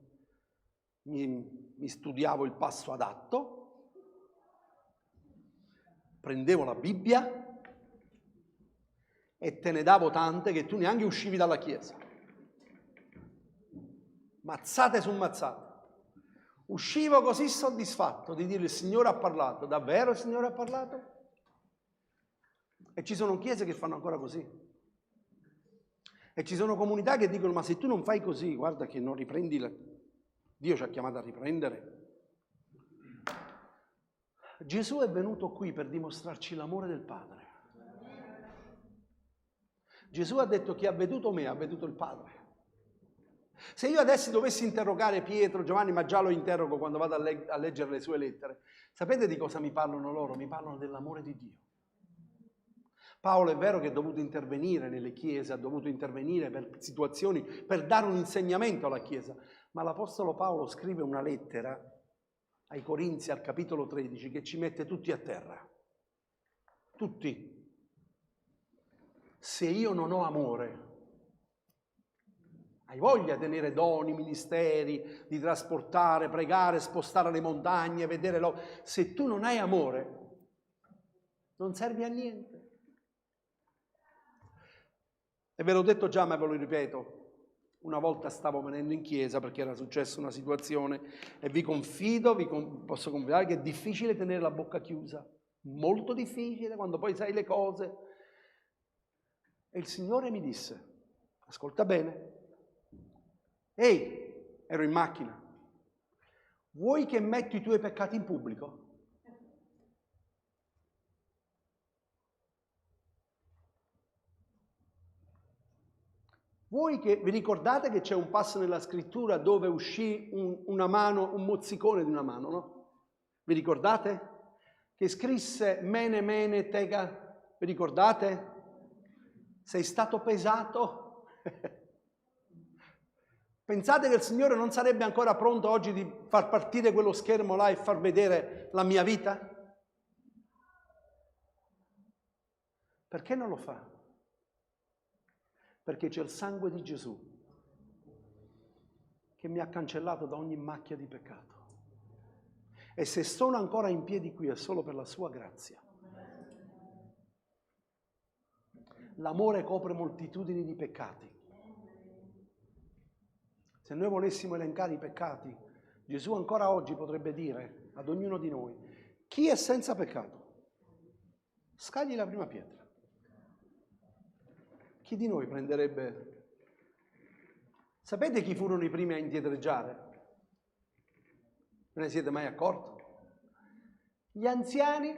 Mi studiavo il passo adatto, prendevo la Bibbia e te ne davo tante che tu neanche uscivi dalla Chiesa. Mazzate su mazzate. Uscivo così soddisfatto di dire: il Signore ha parlato. Davvero il Signore ha parlato? E ci sono chiese che fanno ancora così. E ci sono comunità che dicono: ma se tu non fai così, guarda che non riprendi Dio ci ha chiamato a riprendere. Gesù è venuto qui per dimostrarci l'amore del Padre. Gesù ha detto: chi ha veduto me ha veduto il Padre. Se io adesso dovessi interrogare Pietro, Giovanni, ma già lo interrogo quando vado a leggere le sue lettere, sapete di cosa mi parlano loro? Mi parlano dell'amore di Dio. Paolo è vero che è dovuto intervenire nelle chiese, ha dovuto intervenire per situazioni, per dare un insegnamento alla Chiesa, ma l'Apostolo Paolo scrive una lettera ai Corinzi al capitolo 13 che ci mette tutti a terra. Tutti. Se io non ho amore, hai voglia di tenere doni, ministeri, di trasportare, pregare, spostare le montagne, vedere se tu non hai amore, non servi a niente. E ve l'ho detto già, ma ve lo ripeto. Una volta stavo venendo in chiesa perché era successa una situazione e vi confido, posso confidare che è difficile tenere la bocca chiusa. Molto difficile quando poi sai le cose. E il Signore mi disse: ascolta bene. Ehi, ero in macchina. Vuoi che metto i tuoi peccati in pubblico? Voi che vi ricordate che c'è un passo nella scrittura dove uscì una mano, un mozzicone di una mano, no? Vi ricordate? Che scrisse mene mene tega, vi ricordate? Sei stato pesato? Pensate che il Signore non sarebbe ancora pronto oggi di far partire quello schermo là e far vedere la mia vita? Perché non lo fa? Perché c'è il sangue di Gesù che mi ha cancellato da ogni macchia di peccato. E se sono ancora in piedi qui è solo per la sua grazia. L'amore copre moltitudini di peccati. Se noi volessimo elencare i peccati, Gesù ancora oggi potrebbe dire ad ognuno di noi: chi è senza peccato? Scagli la prima pietra. Chi di noi prenderebbe? Sapete chi furono i primi a indietreggiare? Ve ne siete mai accorti? Gli anziani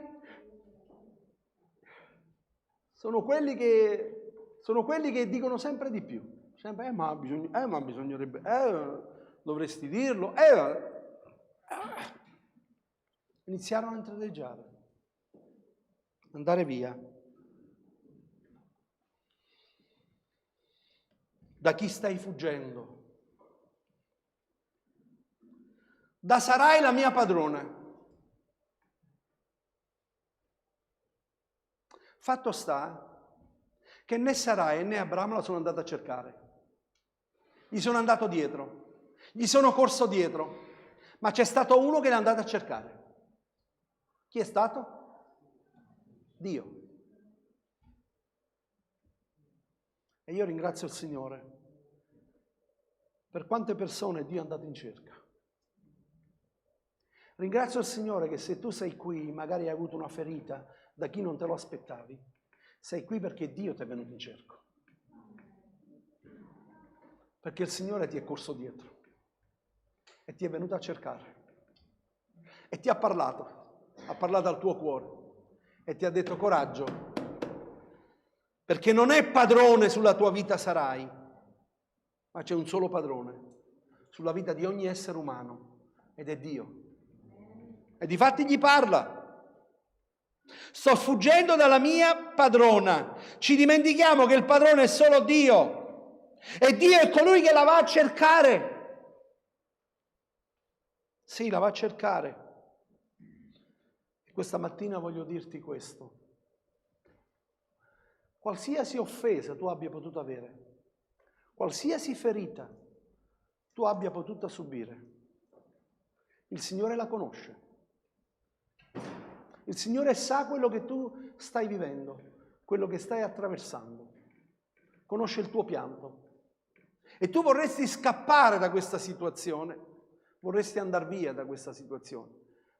sono quelli che dicono sempre di più. Sempre, ma bisognerebbe, dovresti dirlo. Iniziarono a indietreggiare, andare via. Da chi stai fuggendo? Da Sarai la mia padrona. Fatto sta che né Sarai né Abramo la sono andata a cercare. Gli sono andato dietro, gli sono corso dietro, ma c'è stato uno che l'è andato a cercare. Chi è stato? Dio. E io ringrazio il Signore per quante persone Dio è andato in cerca. Ringrazio il Signore che se tu sei qui, magari hai avuto una ferita da chi non te lo aspettavi, sei qui perché Dio ti è venuto in cerca. Perché il Signore ti è corso dietro e ti è venuto a cercare e ti ha parlato al tuo cuore e ti ha detto: coraggio, perché non è padrone sulla tua vita Sarai, ma c'è un solo padrone sulla vita di ogni essere umano ed è Dio. E difatti gli parla. Sto fuggendo dalla mia padrona. Ci dimentichiamo che il padrone è solo Dio. E Dio è colui che la va a cercare. Sì, la va a cercare. E questa mattina voglio dirti questo. Qualsiasi offesa tu abbia potuto avere, qualsiasi ferita tu abbia potuto subire, il Signore la conosce. Il Signore sa quello che tu stai vivendo, quello che stai attraversando. Conosce il tuo pianto. E tu vorresti scappare da questa situazione, vorresti andare via da questa situazione.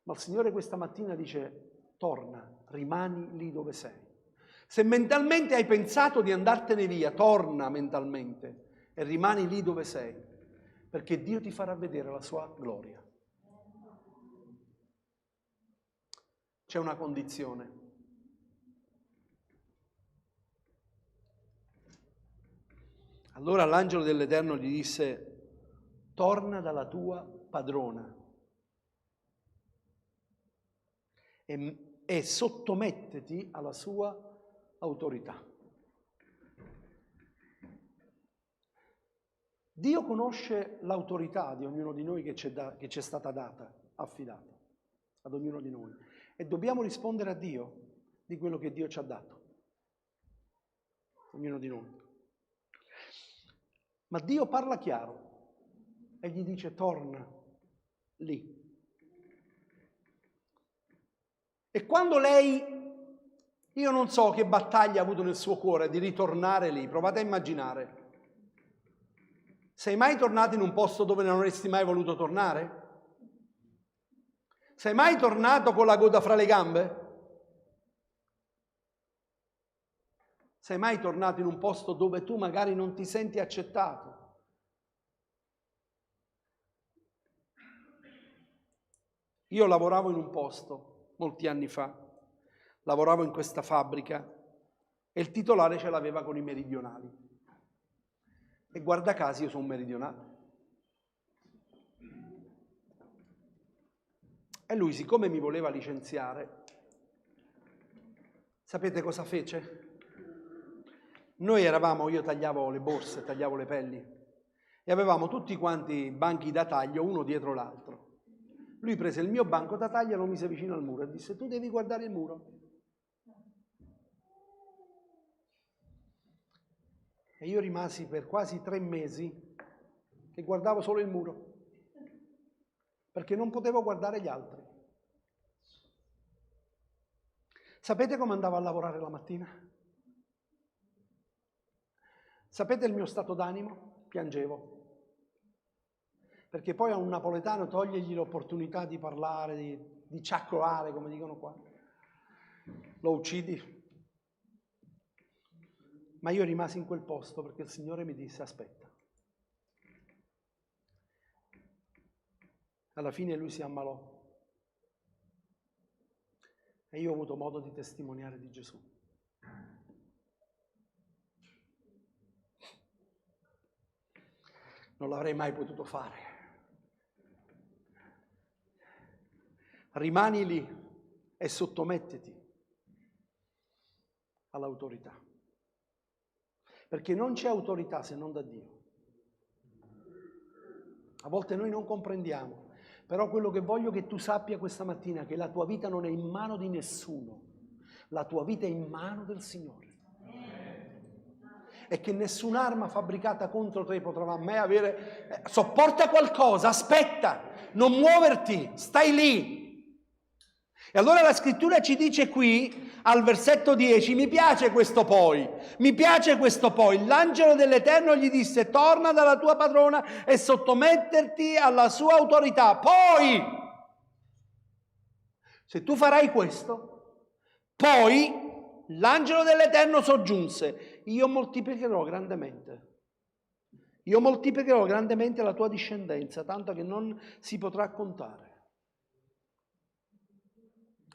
Ma il Signore questa mattina dice: torna, rimani lì dove sei. Se mentalmente hai pensato di andartene via, torna mentalmente e rimani lì dove sei, perché Dio ti farà vedere la sua gloria. C'è una condizione. Allora l'angelo dell'Eterno gli disse: torna dalla tua padrona e sottomettiti alla sua autorità. Dio conosce l'autorità di ognuno di noi che ci è stata data, affidata ad ognuno di noi. E dobbiamo rispondere a Dio di quello che Dio ci ha dato, ognuno di noi. Ma Dio parla chiaro e gli dice: torna lì. E quando lei, io non so che battaglia ha avuto nel suo cuore di ritornare lì, provate a immaginare. Sei mai tornato in un posto dove non avresti mai voluto tornare? Sei mai tornato con la coda fra le gambe? Sei mai tornato in un posto dove tu magari non ti senti accettato? Io lavoravo in un posto, molti anni fa, lavoravo in questa fabbrica e il titolare ce l'aveva con i meridionali. E guarda caso io sono un meridionale. E lui, siccome mi voleva licenziare, sapete cosa fece? Noi eravamo, io tagliavo le borse, tagliavo le pelli e avevamo tutti quanti banchi da taglio uno dietro l'altro. Lui prese il mio banco da taglio e lo mise vicino al muro e disse: tu devi guardare il muro. E io rimasi per quasi 3 mesi che guardavo solo il muro, perché non potevo guardare gli altri. Sapete come andavo a lavorare la mattina? Sapete il mio stato d'animo? Piangevo. Perché poi a un napoletano togliergli l'opportunità di parlare, di ciaccolare, come dicono qua. Lo uccidi. Ma io rimasi in quel posto perché il Signore mi disse: aspetta. Alla fine lui si ammalò. E io ho avuto modo di testimoniare di Gesù. Non l'avrei mai potuto fare. Rimani lì e sottomettiti all'autorità. Perché non c'è autorità se non da Dio. A volte noi non comprendiamo. Però quello che voglio che tu sappia questa mattina è che la tua vita non è in mano di nessuno. La tua vita è in mano del Signore. E che nessun'arma fabbricata contro te potrà mai avere... Sopporta qualcosa, aspetta, non muoverti, stai lì. E allora la scrittura ci dice qui, al versetto 10, mi piace questo poi. L'angelo dell'Eterno gli disse: torna dalla tua padrona e sottometterti alla sua autorità. Poi, se tu farai questo, poi l'angelo dell'Eterno soggiunse: io moltiplicherò grandemente la tua discendenza, tanto che non si potrà contare.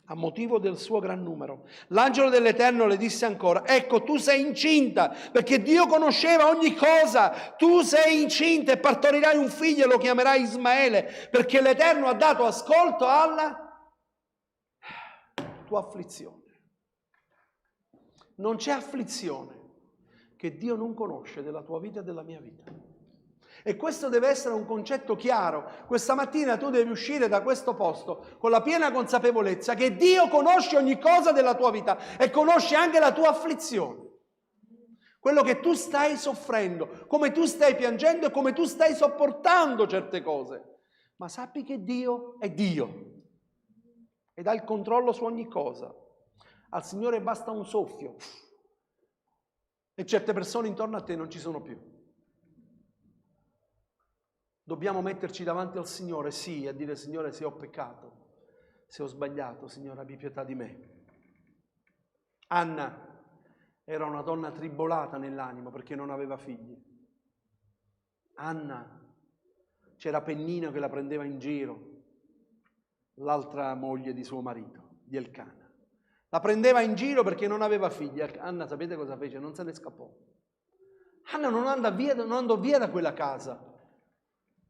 A motivo del suo gran numero. L'angelo dell'Eterno le disse ancora: ecco, tu sei incinta, perché Dio conosceva ogni cosa. Tu sei incinta e partorirai un figlio e lo chiamerai Ismaele, perché l'Eterno ha dato ascolto alla tua afflizione. Non c'è afflizione che Dio non conosce della tua vita e della mia vita. E questo deve essere un concetto chiaro. Questa mattina tu devi uscire da questo posto con la piena consapevolezza che Dio conosce ogni cosa della tua vita e conosce anche la tua afflizione. Quello che tu stai soffrendo, come tu stai piangendo e come tu stai sopportando certe cose. Ma sappi che Dio è Dio ed ha il controllo su ogni cosa. Al Signore basta un soffio e certe persone intorno a te non ci sono più. Dobbiamo metterci davanti al Signore, sì, e dire: Signore, se ho peccato, se ho sbagliato, Signore, abbi pietà di me. Anna era una donna tribolata nell'animo perché non aveva figli. Anna, c'era Pennino che la prendeva in giro, l'altra moglie di suo marito, di Elcana. La prendeva in giro perché non aveva figli. Anna, sapete cosa fece? Non se ne scappò. Anna non andò via da quella casa.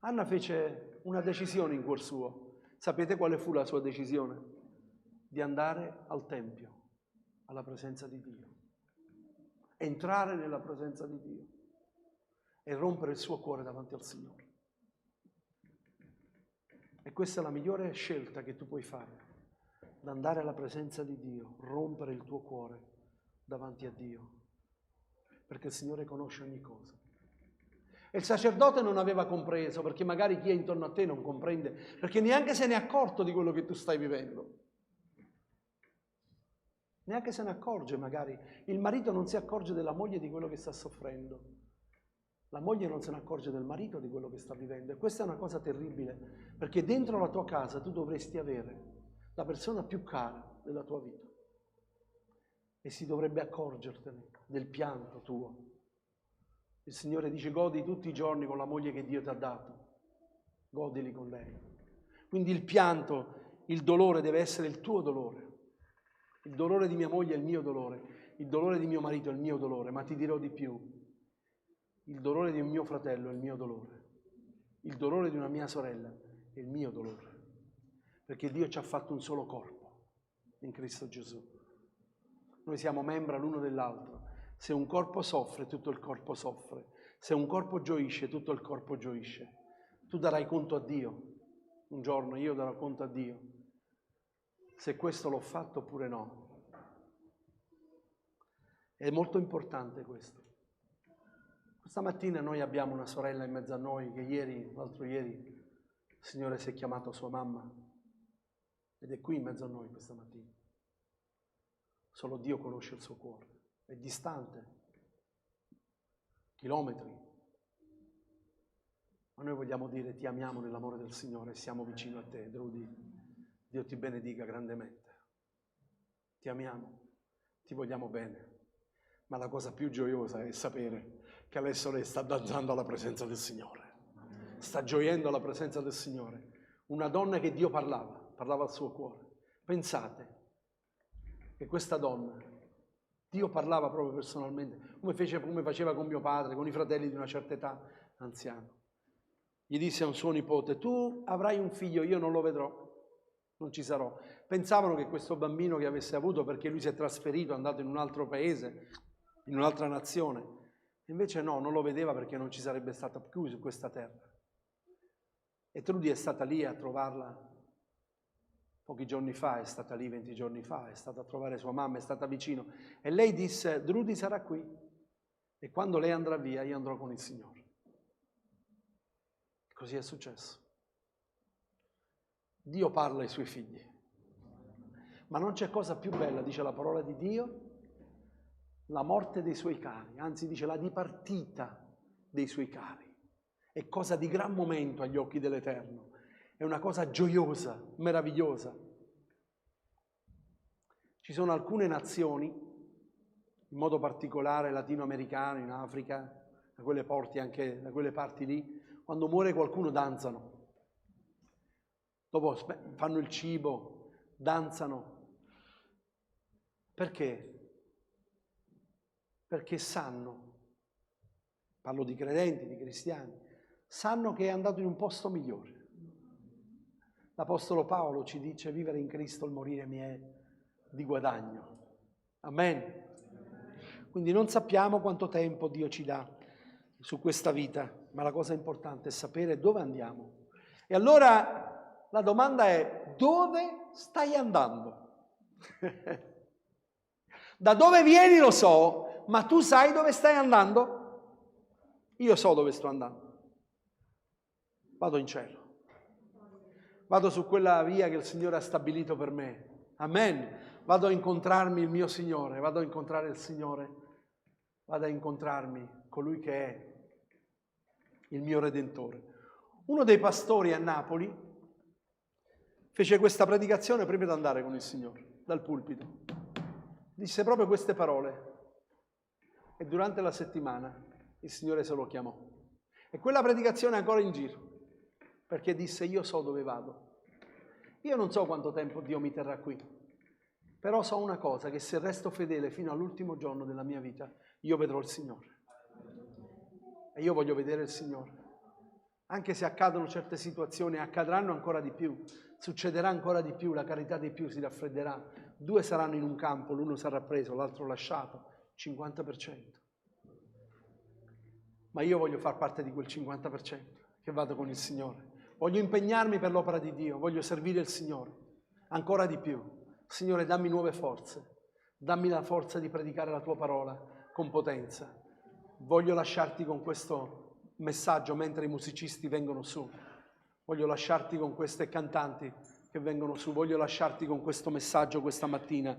Anna fece una decisione in cuor suo. Sapete quale fu la sua decisione? Di andare al Tempio, alla presenza di Dio. Entrare nella presenza di Dio e rompere il suo cuore davanti al Signore. E questa è la migliore scelta che tu puoi fare, d'andare alla presenza di Dio, rompere il tuo cuore davanti a Dio, perché il Signore conosce ogni cosa. E il sacerdote non aveva compreso, perché magari chi è intorno a te non comprende, perché neanche se ne è accorto di quello che tu stai vivendo. Neanche se ne accorge magari. Il marito non si accorge della moglie di quello che sta soffrendo. La moglie non se ne accorge del marito di quello che sta vivendo. E questa è una cosa terribile, perché dentro la tua casa tu dovresti avere la persona più cara della tua vita. E si dovrebbe accorgertene del pianto tuo. Il Signore dice: godi tutti i giorni con la moglie che Dio ti ha dato. Godili con lei. Quindi il pianto, il dolore deve essere il tuo dolore. Il dolore di mia moglie è il mio dolore. Il dolore di mio marito è il mio dolore. Ma ti dirò di più. Il dolore di un mio fratello è il mio dolore. Il dolore di una mia sorella è il mio dolore. Perché Dio ci ha fatto un solo corpo in Cristo Gesù. Noi siamo membra l'uno dell'altro. Se un corpo soffre, tutto il corpo soffre. Se un corpo gioisce, tutto il corpo gioisce. Tu darai conto a Dio. Un giorno io darò conto a Dio se questo l'ho fatto oppure no. È molto importante questo. Questa mattina noi abbiamo una sorella in mezzo a noi che l'altro ieri, il Signore si è chiamato sua mamma ed è qui in mezzo a noi questa mattina. Solo Dio conosce il suo cuore. È distante, chilometri. Ma noi vogliamo dire: ti amiamo nell'amore del Signore e siamo vicino a te, Drudy. Dio ti benedica grandemente. Ti amiamo, ti vogliamo bene. Ma la cosa più gioiosa è sapere che adesso lei sta danzando alla presenza del Signore. Sta gioiendo alla presenza del Signore. Una donna che Dio parlava al suo cuore. Pensate che questa donna, Dio parlava proprio personalmente, come faceva con mio padre, con i fratelli di una certa età, anziano. Gli disse a un suo nipote: tu avrai un figlio, io non lo vedrò, non ci sarò. Pensavano che questo bambino che avesse avuto, perché lui si è trasferito, è andato in un altro paese, in un'altra nazione, invece no, non lo vedeva perché non ci sarebbe stato più su questa terra. E Trudy è stata lì a trovarla pochi giorni fa, è stata lì 20 giorni fa, è stata a trovare sua mamma, è stata vicino. E lei disse: Drudy sarà qui. E quando lei andrà via, io andrò con il Signore. Così è successo. Dio parla ai suoi figli. Ma non c'è cosa più bella, dice la parola di Dio, la morte dei suoi cari. Anzi, dice la dipartita dei suoi cari. È cosa di gran momento agli occhi dell'Eterno. È una cosa gioiosa, meravigliosa. Ci sono alcune nazioni, in modo particolare latinoamericane, in Africa, da quelle parti lì, quando muore qualcuno danzano. Dopo fanno il cibo, danzano. Perché? Perché sanno, parlo di credenti, di cristiani, sanno che è andato in un posto migliore. L'Apostolo Paolo ci dice: vivere in Cristo, il morire mi è di guadagno. Amen. Quindi non sappiamo quanto tempo Dio ci dà su questa vita, ma la cosa importante è sapere dove andiamo. E allora la domanda è: dove stai andando? Da dove vieni lo so, ma tu sai dove stai andando? Io so dove sto andando. Vado in cielo. Vado su quella via che il Signore ha stabilito per me. Amen. Vado a incontrarmi il mio Signore, vado a incontrare il Signore, vado a incontrarmi colui che è il mio Redentore. Uno dei pastori a Napoli fece questa predicazione prima di andare con il Signore, dal pulpito. Disse proprio queste parole e durante la settimana il Signore se lo chiamò. E quella predicazione è ancora in giro, perché disse: io so dove vado. Io non so quanto tempo Dio mi terrà qui, però so una cosa, che se resto fedele fino all'ultimo giorno della mia vita, io vedrò il Signore. E io voglio vedere il Signore. Anche se accadono certe situazioni, accadranno ancora di più, succederà ancora di più, la carità dei più si raffredderà. 2 saranno in un campo, l'uno sarà preso, l'altro lasciato, 50%. Ma io voglio far parte di quel 50% che vado con il Signore. Voglio impegnarmi per l'opera di Dio, voglio servire il Signore, ancora di più. Signore, dammi nuove forze, dammi la forza di predicare la Tua parola con potenza. Voglio lasciarti con questo messaggio mentre i musicisti vengono su. Voglio lasciarti con questi cantanti che vengono su. Voglio lasciarti con questo messaggio questa mattina.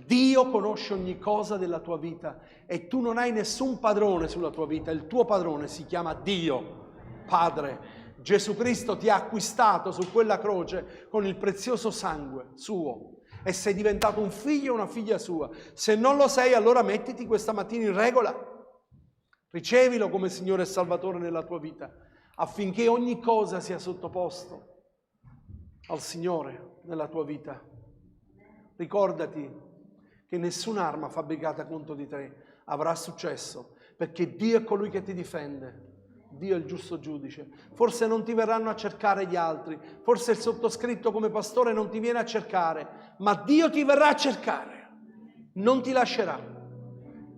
Dio conosce ogni cosa della tua vita e tu non hai nessun padrone sulla tua vita. Il tuo padrone si chiama Dio, Padre. Gesù Cristo ti ha acquistato su quella croce con il prezioso sangue suo e sei diventato un figlio o una figlia sua. Se non lo sei, allora mettiti questa mattina in regola. Ricevilo come Signore e Salvatore nella tua vita, affinché ogni cosa sia sottoposto al Signore nella tua vita. Ricordati che nessun'arma fabbricata contro di te avrà successo, perché Dio è colui che ti difende. Dio è il giusto giudice. Forse non ti verranno a cercare gli altri, forse il sottoscritto come pastore non ti viene a cercare, ma Dio ti verrà a cercare, non ti lascerà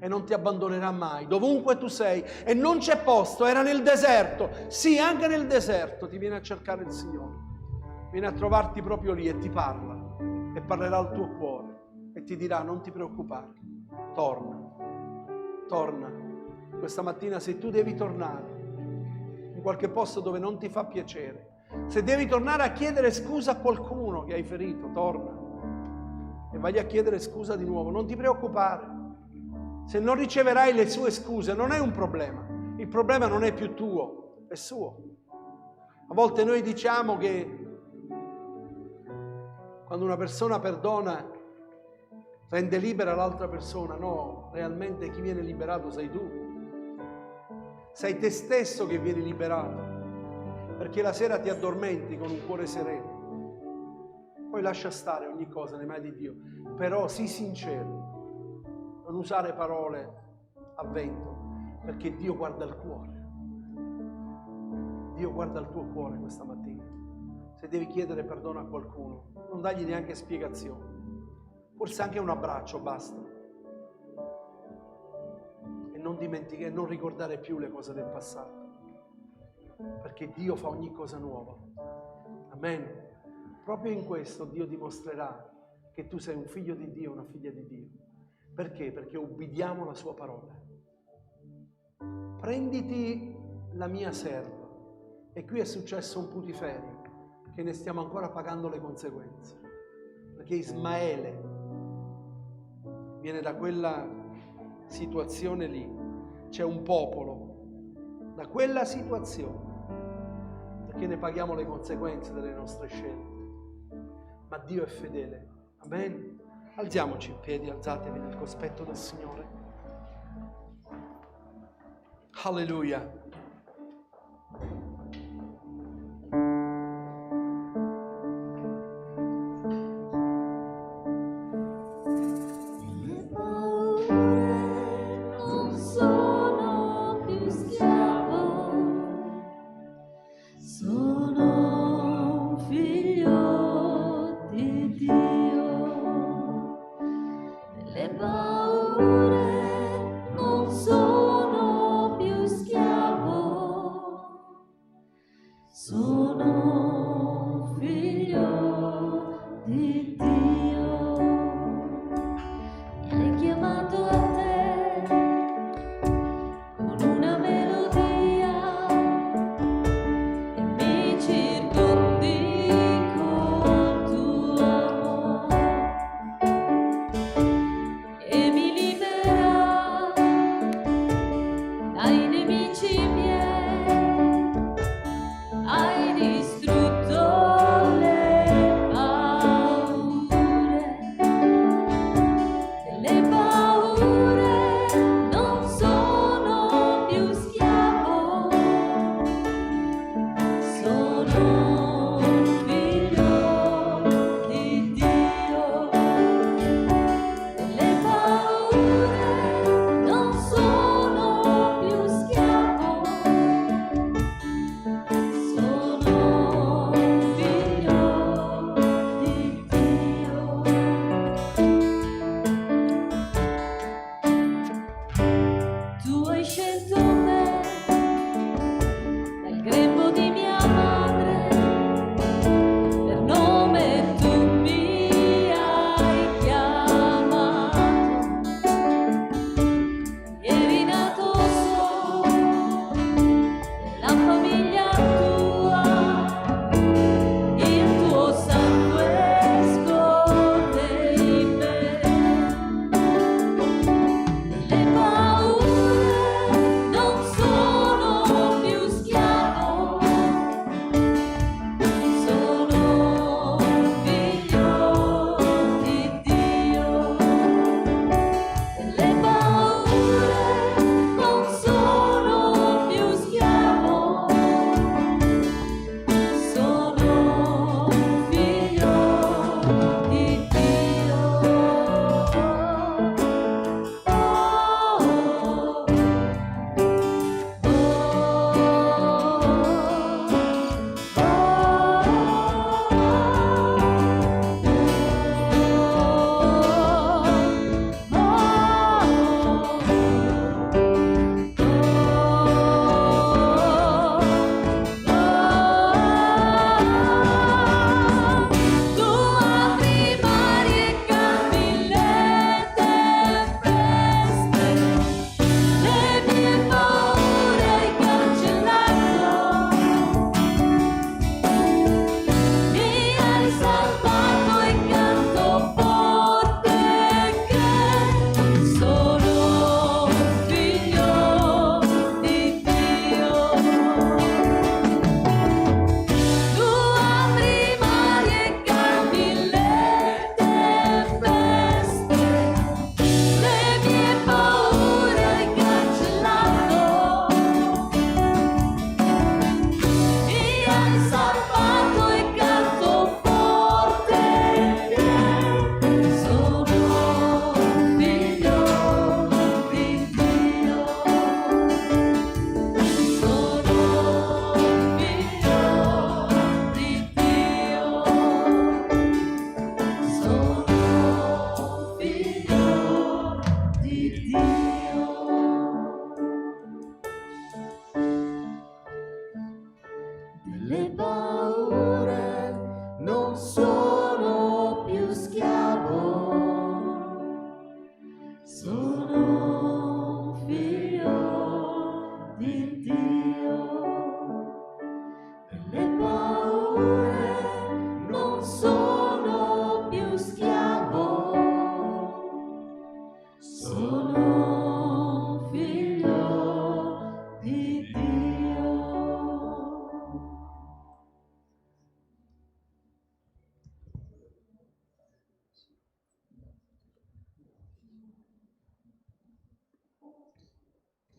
e non ti abbandonerà mai, dovunque tu sei. E non c'è posto, era nel deserto, sì, anche nel deserto ti viene a cercare il Signore, viene a trovarti proprio lì e ti parla e parlerà al tuo cuore e ti dirà: non ti preoccupare, torna. Questa mattina, se tu devi tornare in qualche posto dove non ti fa piacere, se devi tornare a chiedere scusa a qualcuno che hai ferito, torna e vai a chiedere scusa di nuovo. Non ti preoccupare, se non riceverai le sue scuse non è un problema, il problema non è più tuo, è suo. A volte noi diciamo che quando una persona perdona rende libera l'altra persona. No, realmente chi viene liberato sei tu. Sei te stesso che vieni liberato, perché la sera ti addormenti con un cuore sereno. Poi lascia stare ogni cosa nelle mani di Dio, però sii sincero, non usare parole a vento, perché Dio guarda il cuore. Dio guarda il tuo cuore questa mattina. Se devi chiedere perdono a qualcuno, non dagli neanche spiegazioni, forse anche un abbraccio basta. Non dimenticare, non ricordare più le cose del passato, perché Dio fa ogni cosa nuova. Amen. Proprio in questo Dio dimostrerà che tu sei un figlio di Dio, una figlia di Dio. Perché? Perché ubbidiamo la sua parola. Prenditi la mia serva. E qui è successo un putiferio che ne stiamo ancora pagando le conseguenze, perché Ismaele viene da quella situazione lì, c'è un popolo da quella situazione, perché ne paghiamo le conseguenze delle nostre scelte, ma Dio è fedele. Amen. Alziamoci in piedi, alzatevi nel cospetto del Signore. Alleluia. Le paure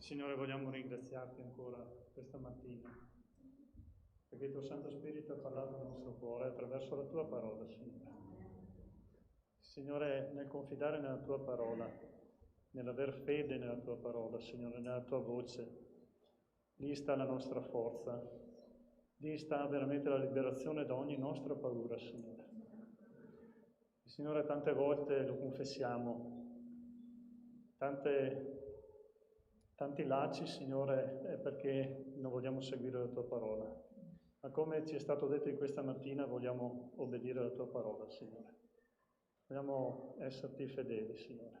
Signore, vogliamo ringraziarti ancora questa mattina, perché il tuo Santo Spirito ha parlato al nostro cuore attraverso la tua parola, Signore. Signore, nel confidare nella tua parola, nell'aver fede nella tua parola, Signore, nella tua voce, lì sta la nostra forza, lì sta veramente la liberazione da ogni nostra paura, Signore. Signore, tante volte lo confessiamo, tanti lacci, Signore, è perché non vogliamo seguire la tua parola. Ma come ci è stato detto in questa mattina, vogliamo obbedire alla tua parola, Signore. Vogliamo esserti fedeli, Signore.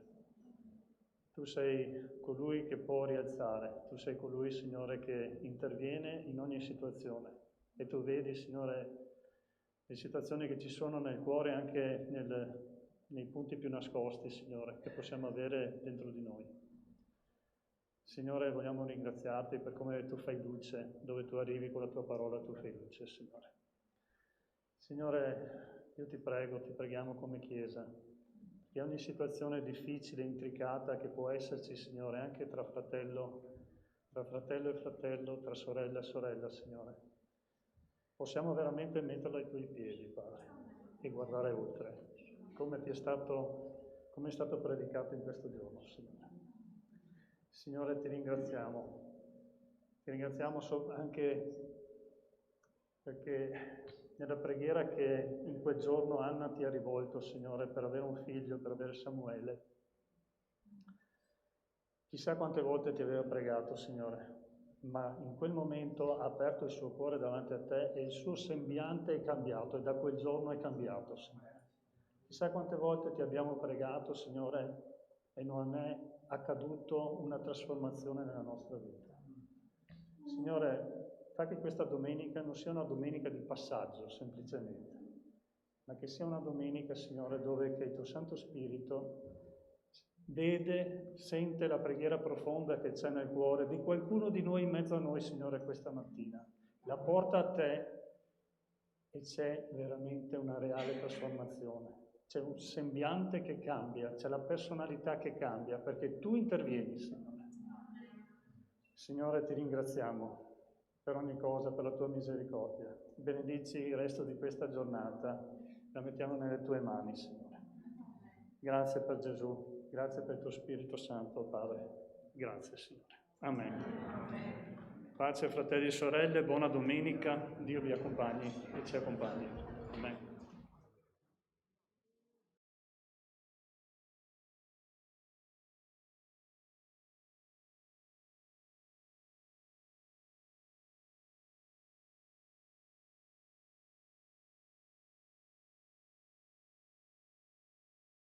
Tu sei colui che può rialzare, tu sei colui, Signore, che interviene in ogni situazione. E tu vedi, Signore, le situazioni che ci sono nel cuore, anche nei punti più nascosti, Signore, che possiamo avere dentro di noi. Signore, vogliamo ringraziarti per come tu fai luce, dove tu arrivi con la tua parola, tu fai luce, Signore. Signore, io ti prego, ti preghiamo come Chiesa, che ogni situazione difficile, intricata che può esserci, Signore, anche tra fratello e fratello, tra sorella e sorella, Signore, possiamo veramente metterla ai tuoi piedi, Padre, e guardare oltre, come è stato predicato in questo giorno, Signore. Signore, ti ringraziamo anche perché nella preghiera che in quel giorno Anna ti ha rivolto, Signore, per avere un figlio, per avere Samuele, chissà quante volte ti aveva pregato, Signore, ma in quel momento ha aperto il suo cuore davanti a te e il suo sembiante è cambiato e da quel giorno è cambiato, Signore. Chissà quante volte ti abbiamo pregato, Signore, e non è accaduto una trasformazione nella nostra vita. Signore, fa che questa domenica non sia una domenica di passaggio, semplicemente, ma che sia una domenica, Signore, dove che il tuo Santo Spirito vede, sente la preghiera profonda che c'è nel cuore di qualcuno di noi in mezzo a noi, Signore, questa mattina. La porta a te e c'è veramente una reale trasformazione. C'è un sembiante che cambia, c'è la personalità che cambia, perché tu intervieni, Signore. Signore, ti ringraziamo per ogni cosa, per la tua misericordia. Benedici il resto di questa giornata, la mettiamo nelle tue mani, Signore. Grazie per Gesù, grazie per il tuo Spirito Santo, Padre. Grazie, Signore. Amen. Pace, fratelli e sorelle, buona domenica, Dio vi accompagni e ci accompagni. Amen.